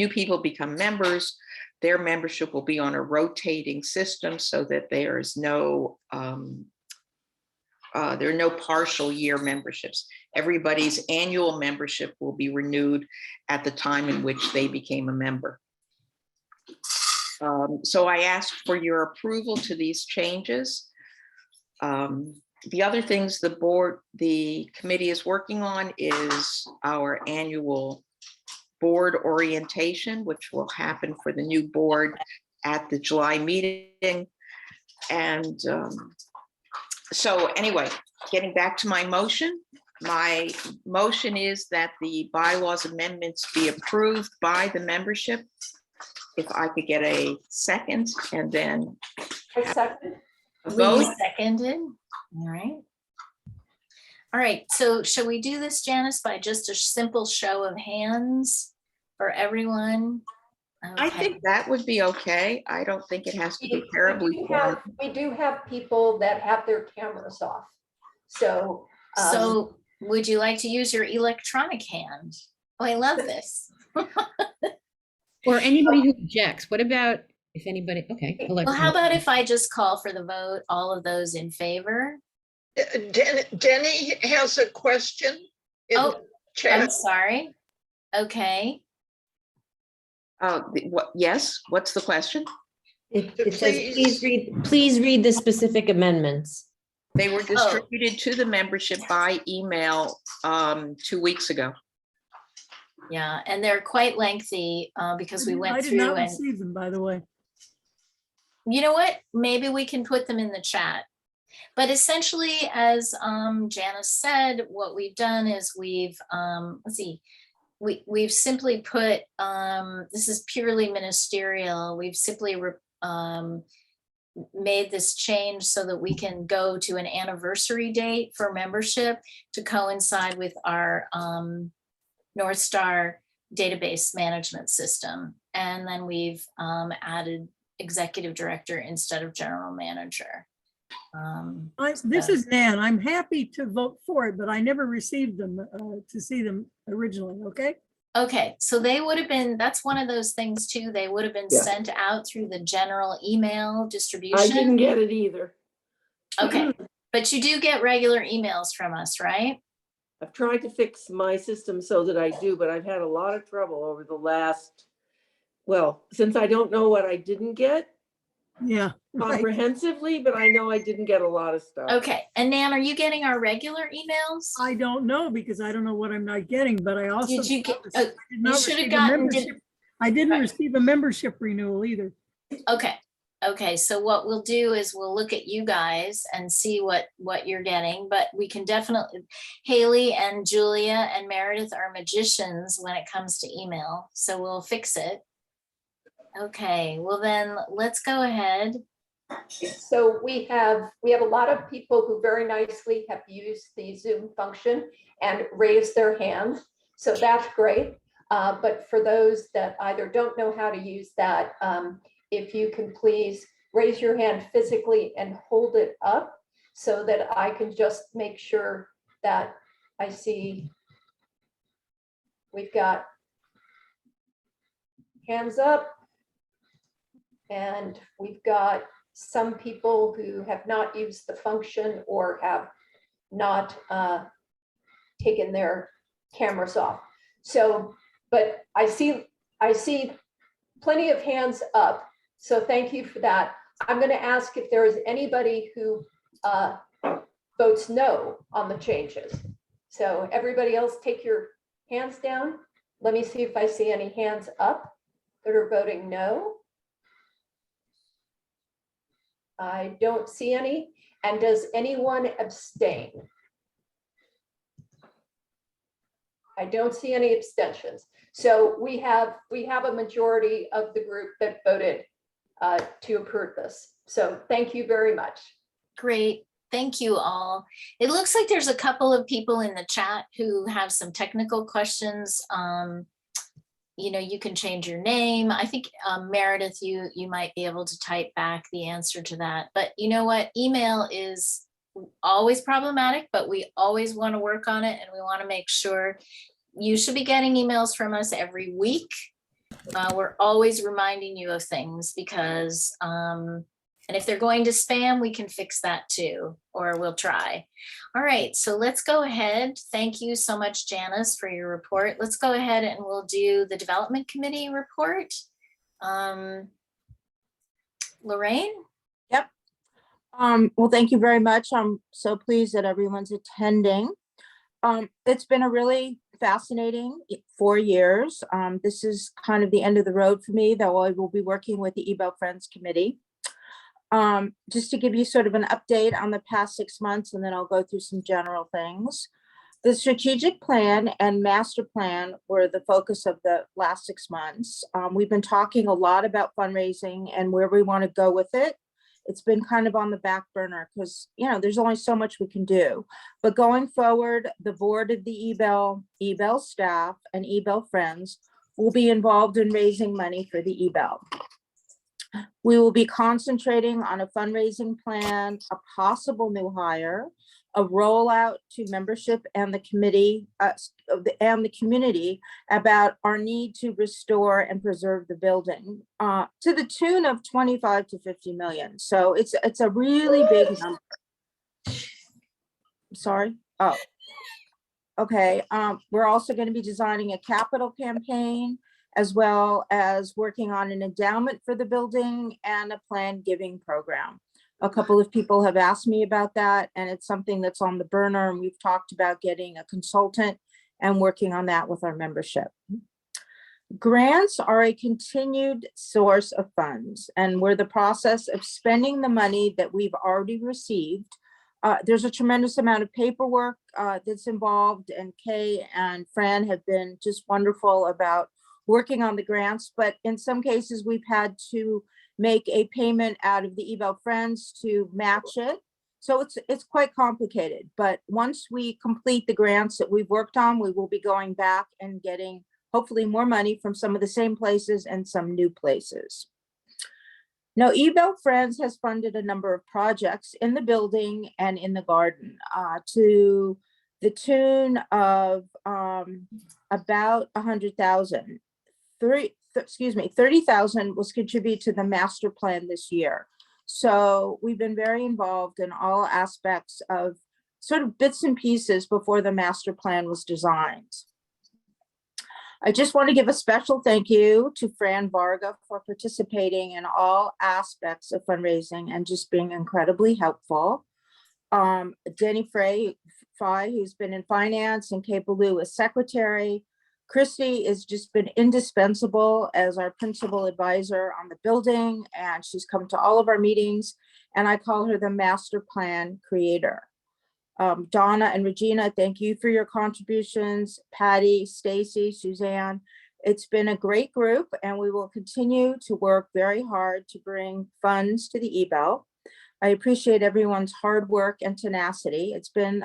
people become members, their membership will be on a rotating system so that there are no partial year memberships. Everybody's annual membership will be renewed at the time in which they became a member. So I ask for your approval to these changes. The other things the committee is working on is our annual board orientation, which will happen for the new board at the July meeting. And so anyway, getting back to my motion is that the bylaws amendments be approved by the membership. If I could get a second, and then A second. a vote. Lee seconded. All right. All right, so shall we do this, Janice, by just a simple show of hands for everyone? I Okay. think that would be okay. I don't think it has to be terribly formal. We do have people that have their cameras off. So. So would you like to use your electronic hand? Oh, I love this. Or anybody who objects. What about if anybody, okay. Well, how about if I just call for the vote, all of those in favor? Denny has a question. in Oh, the chat. I'm sorry. Okay. Yes, what's the question? It says, please read the specific amendments. They were distributed to the membership by email 2 weeks ago. Yeah, and they're quite lengthy because we I went did through not and receive them, by the way. you know what? Maybe we can put them in the chat. But essentially, as Janice said, what we've done is we've, let's see, we've simply put, this is purely ministerial. We've simply made this change so that we can go to an anniversary date for membership to coincide with our North Star database management system. And then we've added executive director instead of general manager. This is Nan. I'm happy to vote for it, but I never received them to see them originally, okay? Okay, so they would have been, that's one of those things too. They would have been Yeah. sent out through the general email I distribution. didn't get it either. Okay, but you do get regular emails from us, right? I've tried to fix my system so that I do, but I've had a lot of trouble over the last, well, since I don't know what I didn't get Yeah. right. comprehensively, but I know I didn't get a lot of stuff. Okay, and Nan, are you getting our regular emails? I don't know because I don't know what I'm not getting, but I also. Did you get, I did you not should have receive a gotten, membership. I didn't Right. receive a membership renewal either. okay. Okay, so what we'll do is we'll look at you guys and see what you're getting, but we can definitely, Haley and Julia and Meredith are magicians when it comes to email, so we'll fix it. Okay, well then let's go ahead. So we have a lot of people who very nicely have used the Zoom function and raised their hand. So that's great. But for those that either don't know how to use that, if you can please raise your hand physically and hold it up so that I can just make sure that I see we've got hands up. And we've got some people who have not used the function or have not taken their cameras off. So, but I see plenty of hands up. So thank you for that. I'm going to ask if there is anybody who votes no on the changes. So everybody else take your hands down. Let me see if I see any hands up that are voting no. I don't see any. And does anyone abstain? I don't see any abstentions. So we have a majority of the group that voted to approve this. So thank you very much. Great, thank you all. It looks like there's a couple of people in the chat who have some technical questions. You know, you can change your name. I think Meredith, you might be able to type back the answer to that. But you know what? Email is always problematic, but we always want to work on it, and we want to make sure you should be getting emails from us every week. We're always reminding you of things because, and if they're going to spam, we can fix that too, or we'll try. All right, so let's go ahead. Thank you so much, Janice, for your report. Let's go ahead and we'll do the Development Committee report. Lorraine? Yep. Well, thank you very much. I'm so pleased that everyone's attending. It's been a really fascinating 4 years. This is kind of the end of the road for me, though I will be working with the Ebell Friends Committee. Just to give you sort of an update on the past 6 months, and then I'll go through some general things. The strategic plan and master plan were the focus of the last 6 months. We've been talking a lot about fundraising and where we want to go with it. It's been kind of on the back burner because, you know, there's only so much we can do. But going forward, the board of the Ebell staff and Ebell Friends will be involved in raising money for the Ebell. We will be concentrating on a fundraising plan, a possible new hire, a rollout to membership and the committee and the community about our need to restore and preserve the building to the tune of 25 to 50 million. So it's a really big number. Sorry. Oh, okay. We're also going to be designing a capital campaign, as well as working on an endowment for the building and a planned giving program. A couple of people have asked me about that, and it's something that's on the burner, and we've talked about getting a consultant and working on that with our membership. Grants are a continued source of funds, and we're in the process of spending the money that we've already received. There's a tremendous amount of paperwork that's involved, and Kay and Fran have been just wonderful about working on the grants, but in some cases we've had to make a payment out of the Ebell Friends to match it. So it's quite complicated, but once we complete the grants that we've worked on, we will be going back and getting hopefully more money from some of the same places and some new places. Now, Ebell Friends has funded a number of projects in the building and in the garden to the tune of about 100,000. 30,000 was contributed to the master plan this year. So we've been very involved in all aspects of sort of bits and pieces before the master plan was designed. I just want to give a special thank you to Fran Varga for participating in all aspects of fundraising and just being incredibly helpful. Denny Frey, who's been in finance, and Kay Ballou as secretary. Christy has just been indispensable as our principal advisor on the building, and she's come to all of our meetings, and I call her the master plan creator. Donna and Regina, thank you for your contributions. Patty, Stacy, Suzanne, it's been a great group, and we will continue to work very hard to bring funds to the Ebell. I appreciate everyone's hard work and tenacity. It's been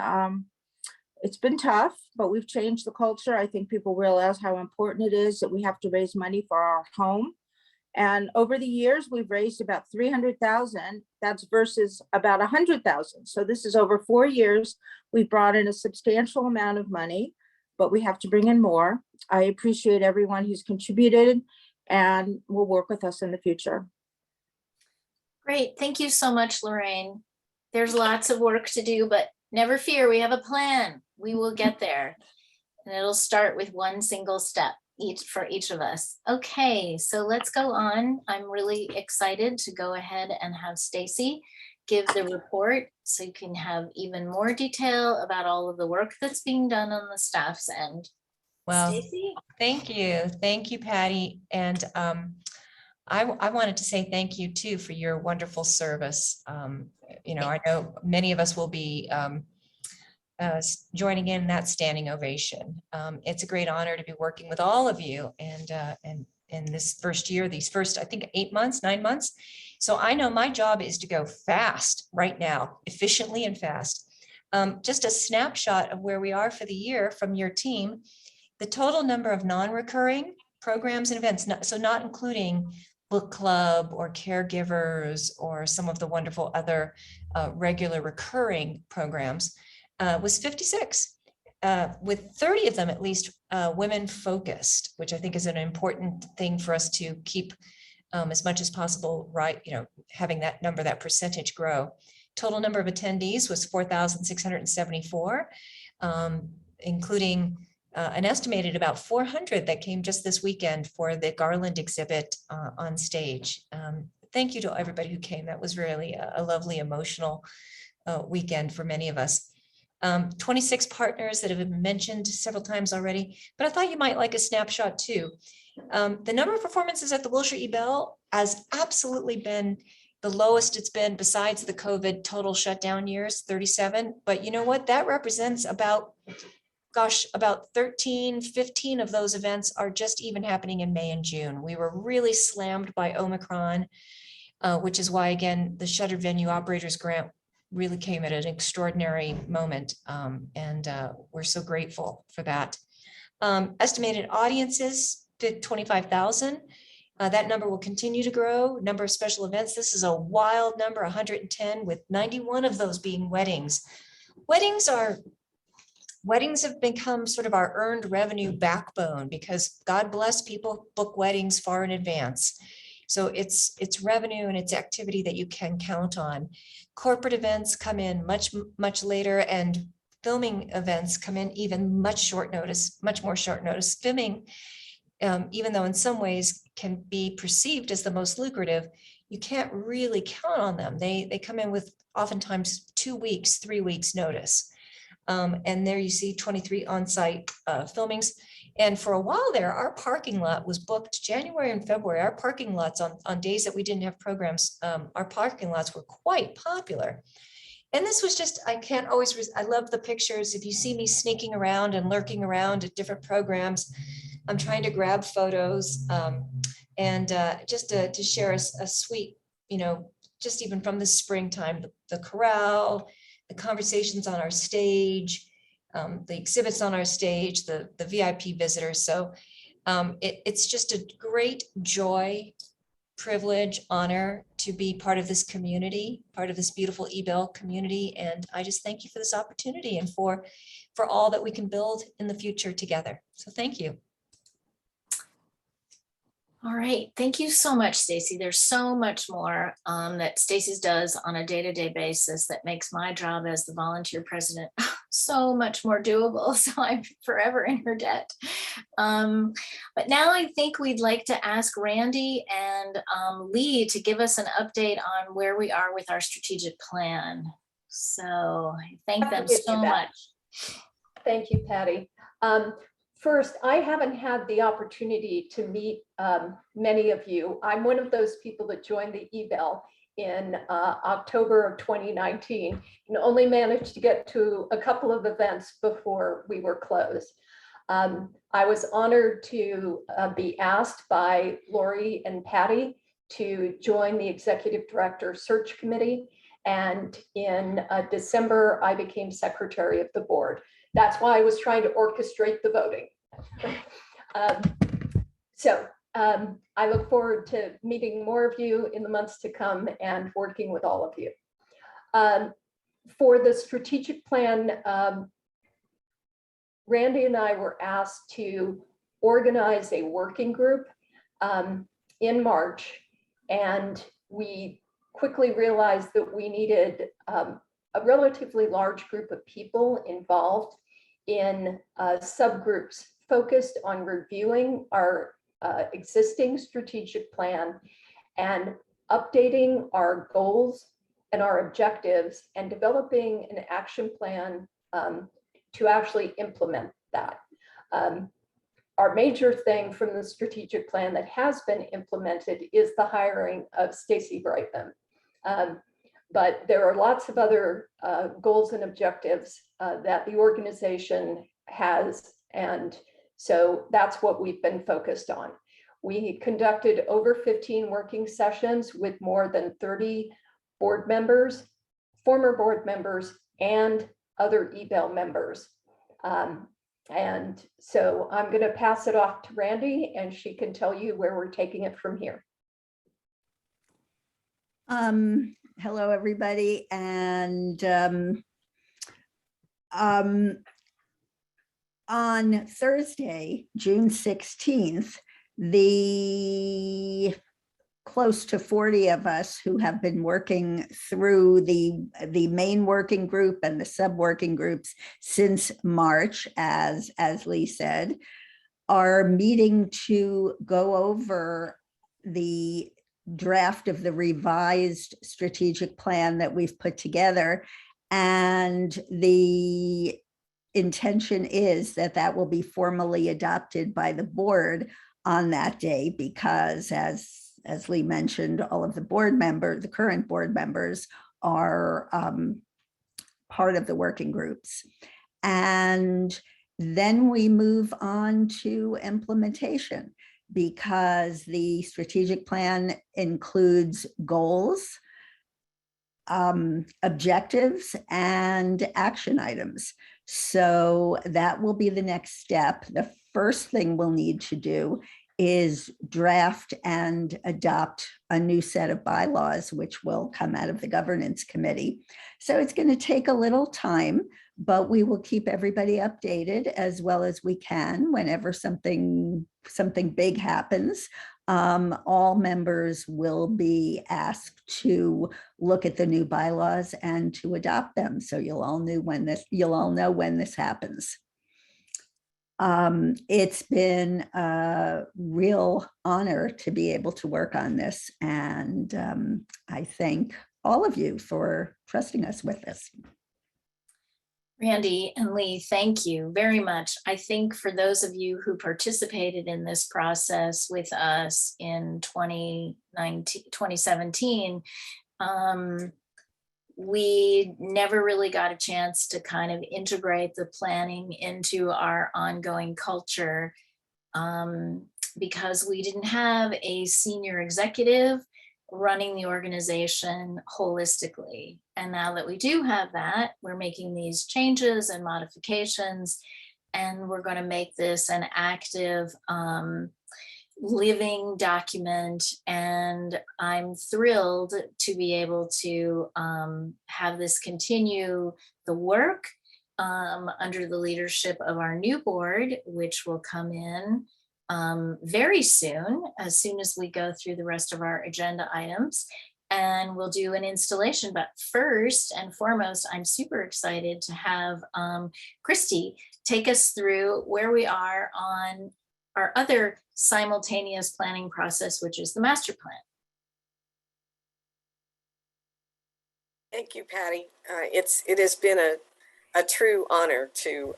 tough, but we've changed the culture. I think people realize how important it is that we have to raise money for our home. And over the years, we've raised about 300,000. That's versus about 100,000. So this is over 4 years. We've brought in a substantial amount of money, but we have to bring in more. I appreciate everyone who's contributed and will work with us in the future. Great. Thank you so much, Lorraine. There's lots of work to do, but never fear, we have a plan. We will get there. And it'll start with one single step for each of us. Okay, so let's go on. I'm really excited to go ahead and have Stacy give the report so you can have even more detail about all of the work that's being done on the staff's end. Well, Stacy? thank you. Thank you, Patty. And I wanted to say thank you too for your wonderful service. You know, I know many of us will be joining in that standing ovation. It's a great honor to be working with all of you, and in this first year, these first, I think, 8 months, 9 months. So I know my job is to go fast right now, efficiently and fast. Just a snapshot of where we are for the year from your team. The total number of non-recurring programs and events, so not including book club or caregivers or some of the wonderful other regular recurring programs, was 56, with 30 of them at least women focused, which I think is an important thing for us to keep as much as possible, right? You know, having that number, that percentage grow. Total number of attendees was 4,674, including an estimated about 400 that came just this weekend for the Garland exhibit on stage. Thank you to everybody who came. That was really a lovely, emotional weekend for many of us. 26 partners that have been mentioned several times already, but I thought you might like a snapshot too. The number of performances at the Wilshire Ebell has absolutely been the lowest it's been besides the COVID total shutdown years, 37. But you know what? That represents about 13, 15 of those events are just even happening in May and June. We were really slammed by Omicron, which is why, again, the Shuttered Venue Operators Grant really came at an extraordinary moment, and we're so grateful for that. Estimated audiences, 25,000. That number will continue to grow. Number of special events, this is a wild number, 110, with 91 of those being weddings. Weddings have become sort of our earned revenue backbone, because God bless people book weddings far in advance. So it's revenue and it's activity that you can count on. Corporate events come in much later, and filming events come in even much more short notice. Filming, even though in some ways can be perceived as the most lucrative, you can't really count on them. They come in with oftentimes 2 weeks, 3 weeks notice. And there you see 23 on-site filmings. And for a while there, our parking lot was booked January and February. Our parking lots on days that we didn't have programs, our parking lots were quite popular. And this was just, I can't always, I love the pictures. If you see me sneaking around and lurking around at different programs, I'm trying to grab photos and just to share a sweet, just even from the springtime, the corral, the conversations on our stage, the exhibits on our stage, the VIP visitors. So it's just a great joy, privilege, honor to be part of this community, part of this beautiful Ebell community. And I just thank you for this opportunity and for all that we can build in the future together. So thank you. All right, thank you so much, Stacy. There's so much more that Stacy's does on a day-to-day basis that makes my job as the volunteer president so much more doable. So I'm forever in her debt. But now I think we'd like to ask Randy and Lee to give us an update on where we are with our strategic plan. So I thank them so much. Thank you, Patty. First, I haven't had the opportunity to meet many of you. I'm one of those people that joined the Ebell in October of 2019 and only managed to get to a couple of events before we were closed. I was honored to be asked by Lori and Patty to join the Executive Director Search Committee. And in December, I became Secretary of the Board. That's why I was trying to orchestrate the voting. I look forward to meeting more of you in the months to come and working with all of you. For the strategic plan, Randy and I were asked to organize a working group in March, and we quickly realized that we needed a relatively large group of people involved in subgroups focused on reviewing our existing strategic plan and updating our goals and our objectives and developing an action plan to actually implement that. Our major thing from the strategic plan that has been implemented is the hiring of Stacy Brightman. But there are lots of other goals and objectives that the organization has, and so that's what we've been focused on. We conducted over 15 working sessions with more than 30 board members, former board members, and other Ebell members. And so I'm going to pass it off to Randy, and she can tell you where we're taking it from here. Hello, everybody. And on Thursday, June 16th, the close to 40 of us who have been working through the main working group and the sub-working groups since March, as Lee said, are meeting to go over the draft of the revised strategic plan that we've put together. And the intention is that that will be formally adopted by the board on that day, because as Lee mentioned, all of the board members, the current board members, are part of the working groups. And then we move on to implementation, because the strategic plan includes goals, objectives, and action items. So that will be the next step. The first thing we'll need to do is draft and adopt a new set of bylaws, which will come out of the governance committee. So it's going to take a little time, but we will keep everybody updated as well as we can whenever something big happens. All members will be asked to look at the new bylaws and to adopt them. So you'll all know when this happens. It's been a real honor to be able to work on this. And I thank all of you for trusting us with this. Randy and Lee, thank you very much. I think for those of you who participated in this process with us in 2017, we never really got a chance to kind of integrate the planning into our ongoing culture because we didn't have a senior executive running the organization holistically. And now that we do have that, we're making these changes and modifications, and we're going to make this an active living document. And I'm thrilled to be able to have this continue the work under the leadership of our new board, which will come in very soon as we go through the rest of our agenda items, and we'll do an installation. But first and foremost, I'm super excited to have Christy take us through where we are on our other simultaneous planning process, which is the master plan. Thank you, Patty. It has been a true honor to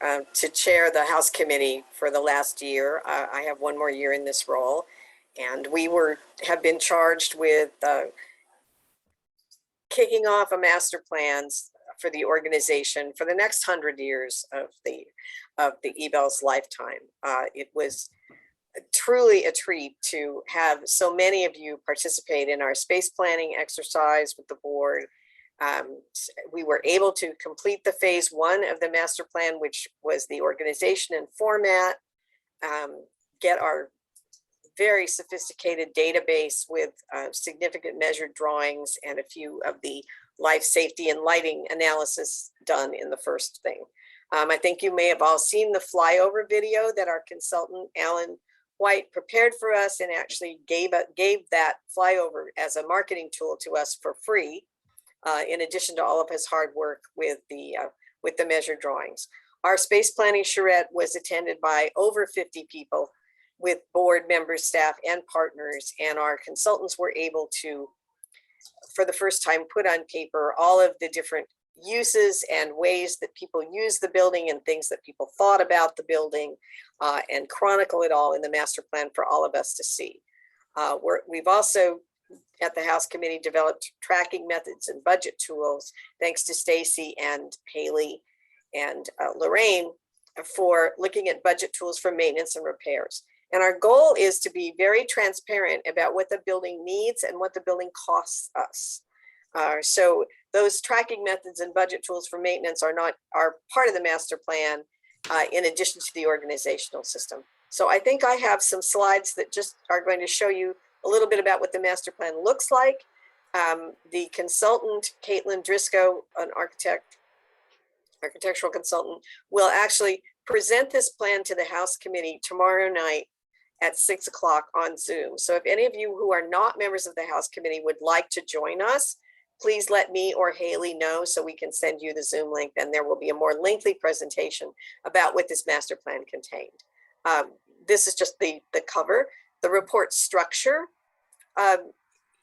chair the House Committee for the last year. I have one more year in this role, and we have been charged with kicking off a master plans for the organization for the next 100 years of the Ebell's lifetime. It was truly a treat to have so many of you participate in our space planning exercise with the board. We were able to complete the phase 1 of the master plan, which was the organization and format, get our very sophisticated database with significant measured drawings and a few of the life safety and lighting analysis done in the first thing. I think you may have all seen the flyover video that our consultant, Alan White, prepared for us and actually gave that flyover as a marketing tool to us for free, in addition to all of his hard work with the measured drawings. Our space planning charrette was attended by over 50 people with board members, staff, and partners, and our consultants were able to, for the first time, put on paper all of the different uses and ways that people use the building and things that people thought about the building, and chronicle it all in the master plan for all of us to see. We've also, at the House Committee, developed tracking methods and budget tools, thanks to Stacy and Haley and Lorraine, for looking at budget tools for maintenance and repairs. And our goal is to be very transparent about what the building needs and what the building costs us. So those tracking methods and budget tools for maintenance are part of the master plan, in addition to the organizational system. So I think I have some slides that just are going to show you a little bit about what the master plan looks like. The consultant, Caitlin Driscoll, an architectural consultant, will actually present this plan to the House Committee tomorrow night at 6 o'clock on Zoom. So if any of you who are not members of the House Committee would like to join us, please let me or Haley know so we can send you the Zoom link. Then there will be a more lengthy presentation about what this master plan contained. This is just the cover. The report structure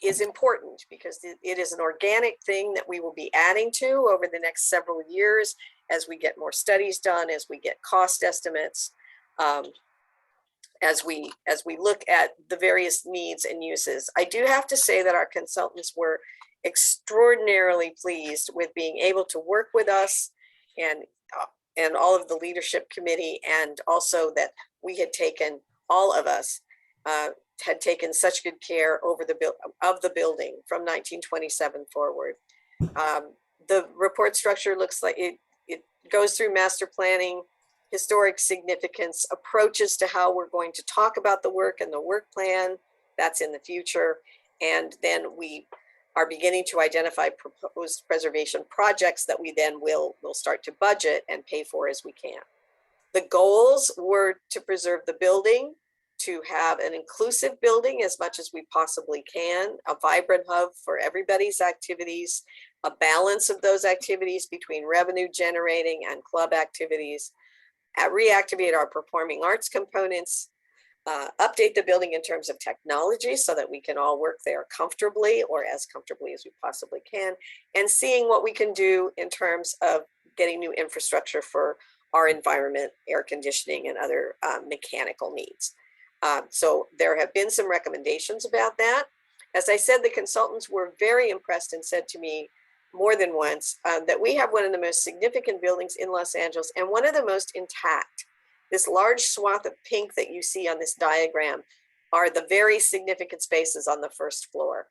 is important because it is an organic thing that we will be adding to over the next several years as we get more studies done, as we get cost estimates, as we look at the various needs and uses. I do have to say that our consultants were extraordinarily pleased with being able to work with us and all of the leadership committee, and also that we had taken, all of us had taken such good care of the building from 1927 forward. The report structure looks like it goes through master planning, historic significance, approaches to how we're going to talk about the work and the work plan. That's in the future. And then we are beginning to identify proposed preservation projects that we then will start to budget and pay for as we can. The goals were to preserve the building, to have an inclusive building as much as we possibly can, a vibrant hub for everybody's activities, a balance of those activities between revenue generating and club activities, reactivate our performing arts components, update the building in terms of technology so that we can all work there comfortably or as comfortably as we possibly can, and seeing what we can do in terms of getting new infrastructure for our environment, air conditioning and other mechanical needs. So there have been some recommendations about that. As I said, the consultants were very impressed and said to me more than once that we have one of the most significant buildings in Los Angeles and one of the most intact. This large swath of pink that you see on this diagram are the very significant spaces on the first floor.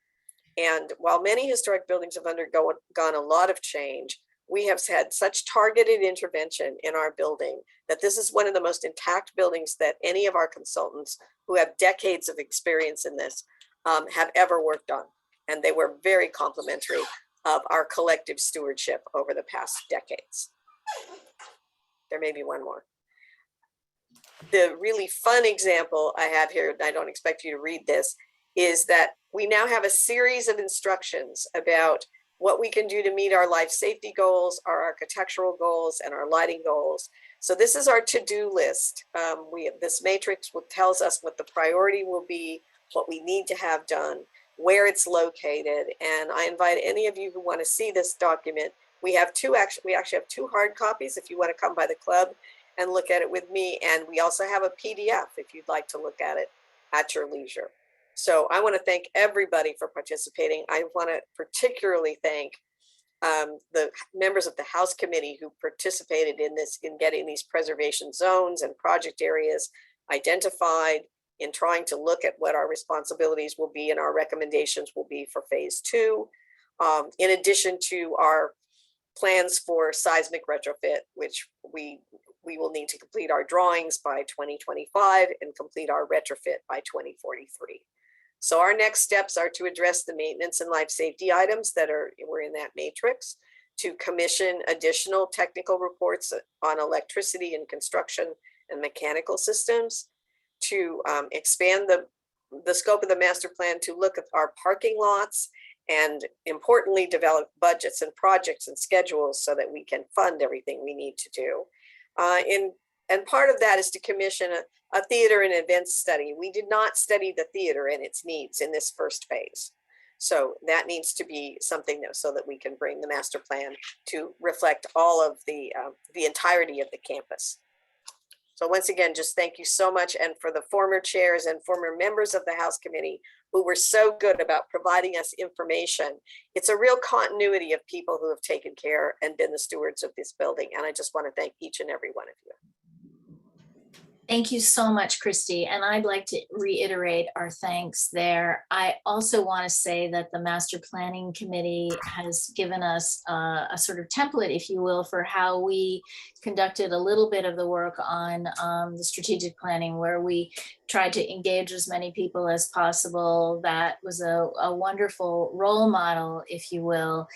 And while many historic buildings have undergone a lot of change, we have had such targeted intervention in our building that this is one of the most intact buildings that any of our consultants who have decades of experience in this have ever worked on. And they were very complimentary of our collective stewardship over the past decades. There may be one more. The really fun example I have here, and I don't expect you to read this, is that we now have a series of instructions about what we can do to meet our life safety goals, our architectural goals, and our lighting goals. So this is our to-do list. This matrix tells us what the priority will be, what we need to have done, where it's located. And I invite any of you who want to see this document. We actually have 2 hard copies if you want to come by the club and look at it with me. And we also have a PDF if you'd like to look at it at your leisure. So I want to thank everybody for participating. I want to particularly thank the members of the House Committee who participated in this, in getting these preservation zones and project areas identified, in trying to look at what our responsibilities will be and our recommendations will be for phase 2. In addition to our plans for seismic retrofit, which we will need to complete our drawings by 2025 and complete our retrofit by 2043. So our next steps are to address the maintenance and life safety items that were in that matrix, to commission additional technical reports on electricity and construction and mechanical systems, to expand the scope of the master plan to look at our parking lots, and importantly, develop budgets and projects and schedules so that we can fund everything we need to do. And part of that is to commission a theater and events study. We did not study the theater and its needs in this first phase. So that needs to be something so that we can bring the master plan to reflect all of the entirety of the campus. So once again, just thank you so much. And for the former chairs and former members of the House Committee who were so good about providing us information. It's a real continuity of people who have taken care and been the stewards of this building. And I just want to thank each and every one of you. Thank you so much, Christy. And I'd like to reiterate our thanks there. I also want to say that the Master Planning Committee has given us a sort of template, if you will, for how we conducted a little bit of the work on the strategic planning, where we tried to engage as many people as possible. That was a wonderful role model, if you will.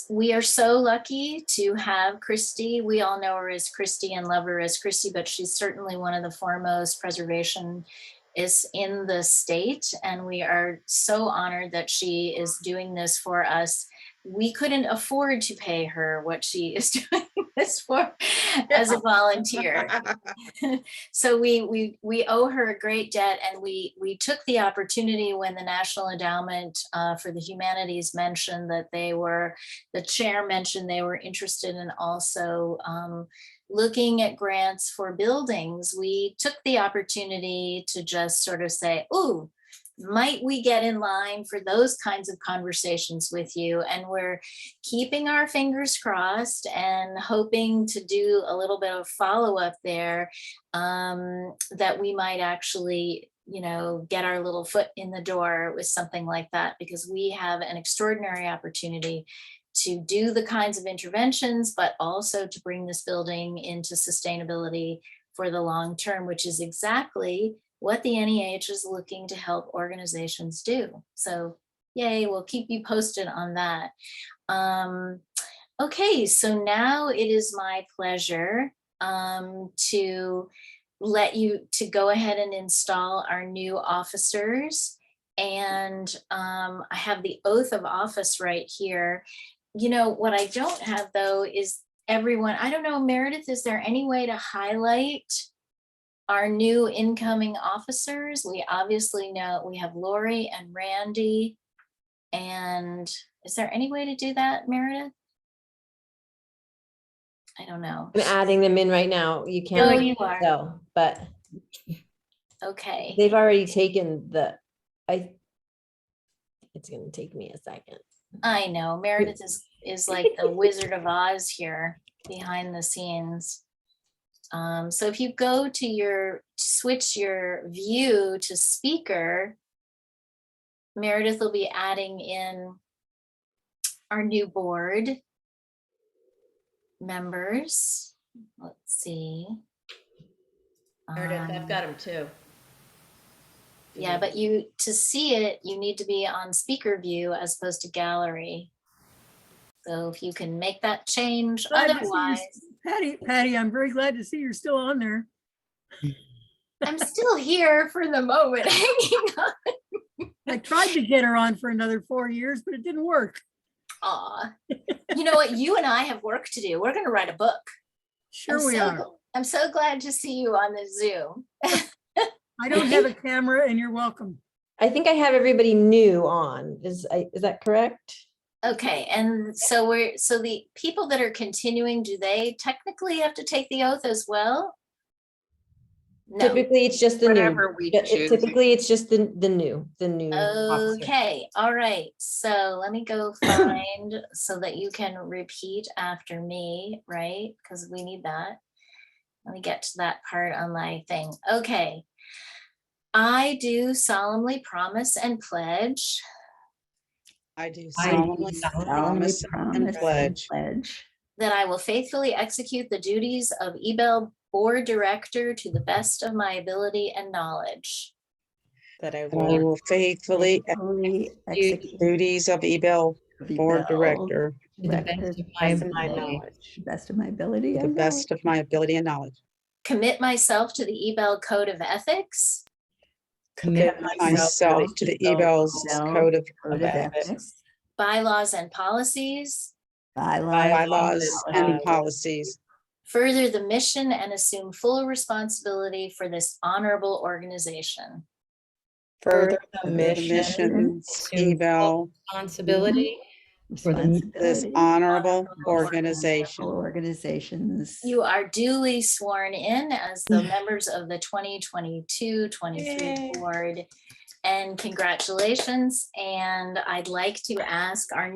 We are so lucky to have Christy. We all know her as Christy and love her as Christy, but she's certainly one of the foremost preservationists in the state. And we are so honored that she is doing this for us. We couldn't afford to pay her what she is doing this for as a volunteer. So we owe her a great debt, and we took the opportunity when the National Endowment for the Humanities mentioned that the chair mentioned they were interested in also looking at grants for buildings. We took the opportunity to just sort of say, ooh, might we get in line for those kinds of conversations with you? And we're keeping our fingers crossed and hoping to do a little bit of follow-up there, that we might actually, get our little foot in the door with something like that, because we have an extraordinary opportunity to do the kinds of interventions, but also to bring this building into sustainability for the long term, which is exactly what the NEH is looking to help organizations do. So yay, we'll keep you posted on that. Okay, so now it is my pleasure to let you to go ahead and install our new officers. And I have the oath of office right here. What I don't have though is everyone, I don't know, Meredith, is there any way to highlight our new incoming officers? We obviously know we have Lori and Randy. And is there any way to do that, Meredith? I don't know. I'm adding them in right now. You can't. Oh, really you are. tell, but Okay. they've already taken it's gonna take me a second. I know Meredith is like the Wizard of Oz here behind the scenes. So if you go to switch your view to speaker, Meredith will be adding in our new board members. Let's see. Meredith, I've got them too. Yeah, but to see it, you need to be on speaker view as opposed to gallery. So if you can make that change, Glad to see you, otherwise. Patty, I'm very glad to see you're still on there. I'm still here for the moment, hanging on. I tried to get her on for another 4 years, but it didn't work. Aw, you know what? You and I have work to do. We're going to write a book. Sure we are. I'm so glad to see you on the Zoom. I don't have a camera and you're welcome. I think I have everybody new on. Is that correct? Okay, and so the people that are continuing, do they technically have to take the oath as well? No. Typically, it's just the Whatever new. we choose. Typically, it's just the new officer. Okay, all right. So let me go find so that you can repeat after me, right? Because we need that. Let me get to that part on my thing. Okay. I do solemnly promise and pledge. I do solemnly promise and pledge That I will faithfully execute the duties of Ebell Board Director to the best of my ability and knowledge. that I will faithfully execute the duties of Ebell Board Director To the best of my knowledge. Best of my ability. to the best of my ability and knowledge. Commit myself to the Ebell Code of Ethics. Commit myself to the Ebell's Code of Ethics, Bylaws and policies. bylaws and policies. Further the mission and assume full responsibility for this honorable organization. Further the mission, Ebell, Responsibility for this honorable organization. You are duly sworn in as the members of the 2022-23 board. And congratulations. And I'd like to ask our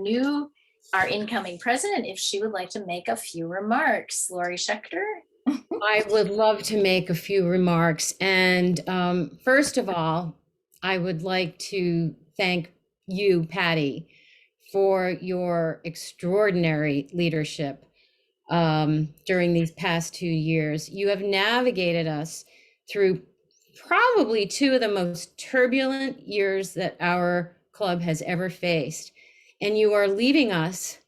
incoming president if she would like to make a few remarks. Lori Schechter. I would love to make a few remarks. And first of all, I would like to thank you, Patty, for your extraordinary leadership during these past 2 years. You have navigated us through probably two of the most turbulent years that our club has ever faced. And you are leaving us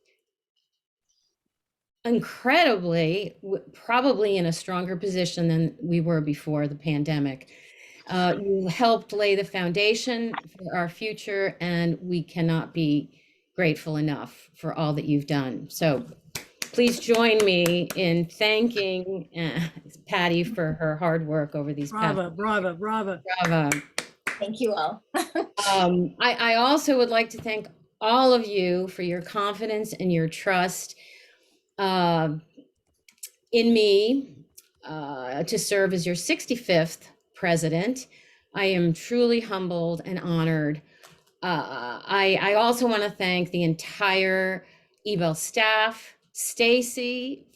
incredibly, probably in a stronger position than we were before the pandemic. You helped lay the foundation for our future, and we cannot be grateful enough for all that you've done. So please join me in thanking Patty for her hard work over these past. Brava. Thank you all. I also would like to thank all of you for your confidence and your trust in me to serve as your 65th president. I am truly humbled and honored. I also want to thank the entire Ebell staff, Stacy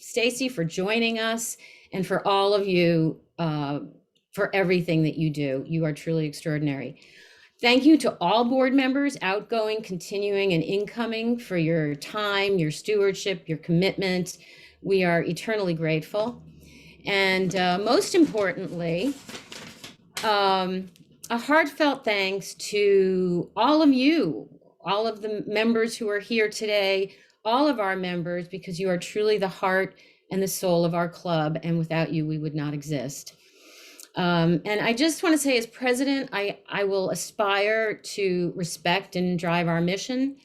for joining us, and for all of you for everything that you do. You are truly extraordinary. Thank you to all board members, outgoing, continuing, and incoming, for your time, your stewardship, your commitment. We are eternally grateful. And most importantly, a heartfelt thanks to all of you, all of the members who are here today, all of our members, because you are truly the heart and the soul of our club. And without you, we would not exist. And I just want to say, as president, I will aspire to respect and drive our mission.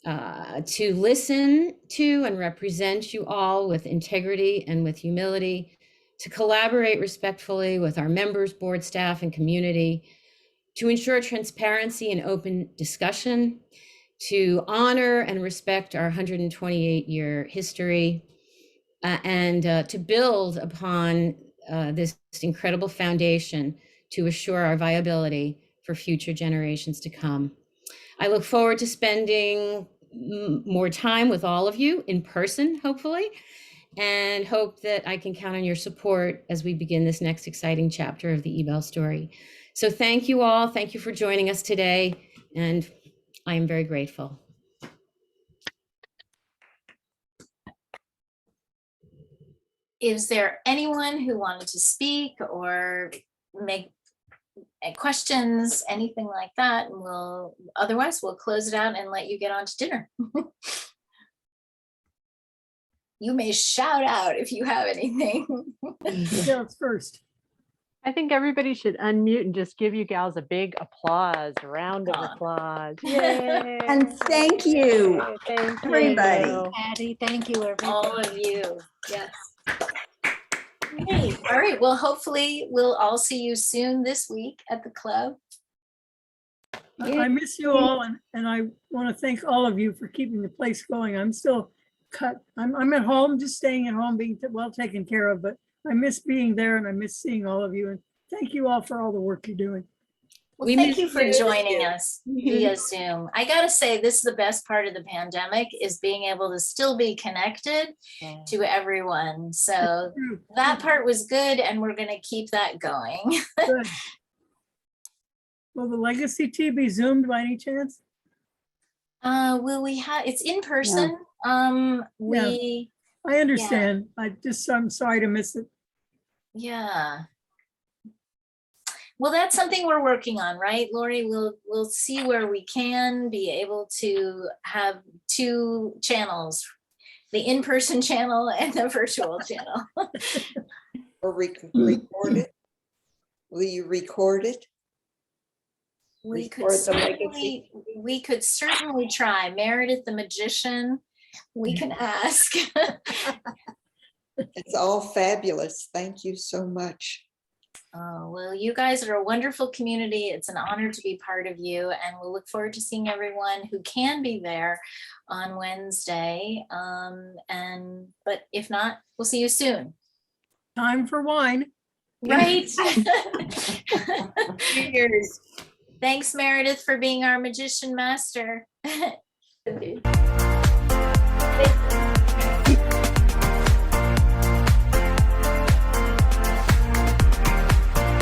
to listen to and represent you all with integrity and with humility, to collaborate respectfully with our members, board staff, and community, to ensure transparency and open discussion, to honor and respect our 128-year history, and to build upon this incredible foundation to assure our viability for future generations to come. I look forward to spending more time with all of you in person, hopefully, and hope that I can count on your support as we begin this next exciting chapter of the Ebell story. So thank you all. Thank you for joining us today, and I am very grateful. Is there anyone who wanted to speak or make questions, anything like that? Otherwise we'll close it out and let you get on to dinner. You may shout out if you have anything. Gals first. I think everybody should unmute and just give you gals a big applause, a round of applause. Yay. And thank you, Thank everybody. you. Patty, thank you, everybody. All of you, yes. Great. All right, well, hopefully we'll all see you soon this week at the club. I miss you all, and I want to thank all of you for keeping the place going. I'm still cut. I'm at home, just staying at home, being well taken care of, but I miss being there and I miss seeing all of you. And thank you all for all the work you're doing. Well, thank you for joining us via Zoom. I gotta say, this is the best part of the pandemic, is being able to still be connected to everyone. So that part was good, and we're gonna keep that going. Good. Will the legacy tea be Zoomed by any chance? Will we have, it's in person. I understand. I'm sorry to miss it. Yeah. Well, that's something we're working on, right, Lori? We'll see where we can be able to have two channels, the in-person channel and the virtual channel. Or record it? Will you record it? We could certainly try. Meredith the magician, we can ask. It's all fabulous. Thank you so much. Oh, well, you guys are a wonderful community. It's an honor to be part of you, and we'll look forward to seeing everyone who can be there on Wednesday. But if not, we'll see you soon. Time for wine. Right. Cheers. Thanks, Meredith, for being our magician master.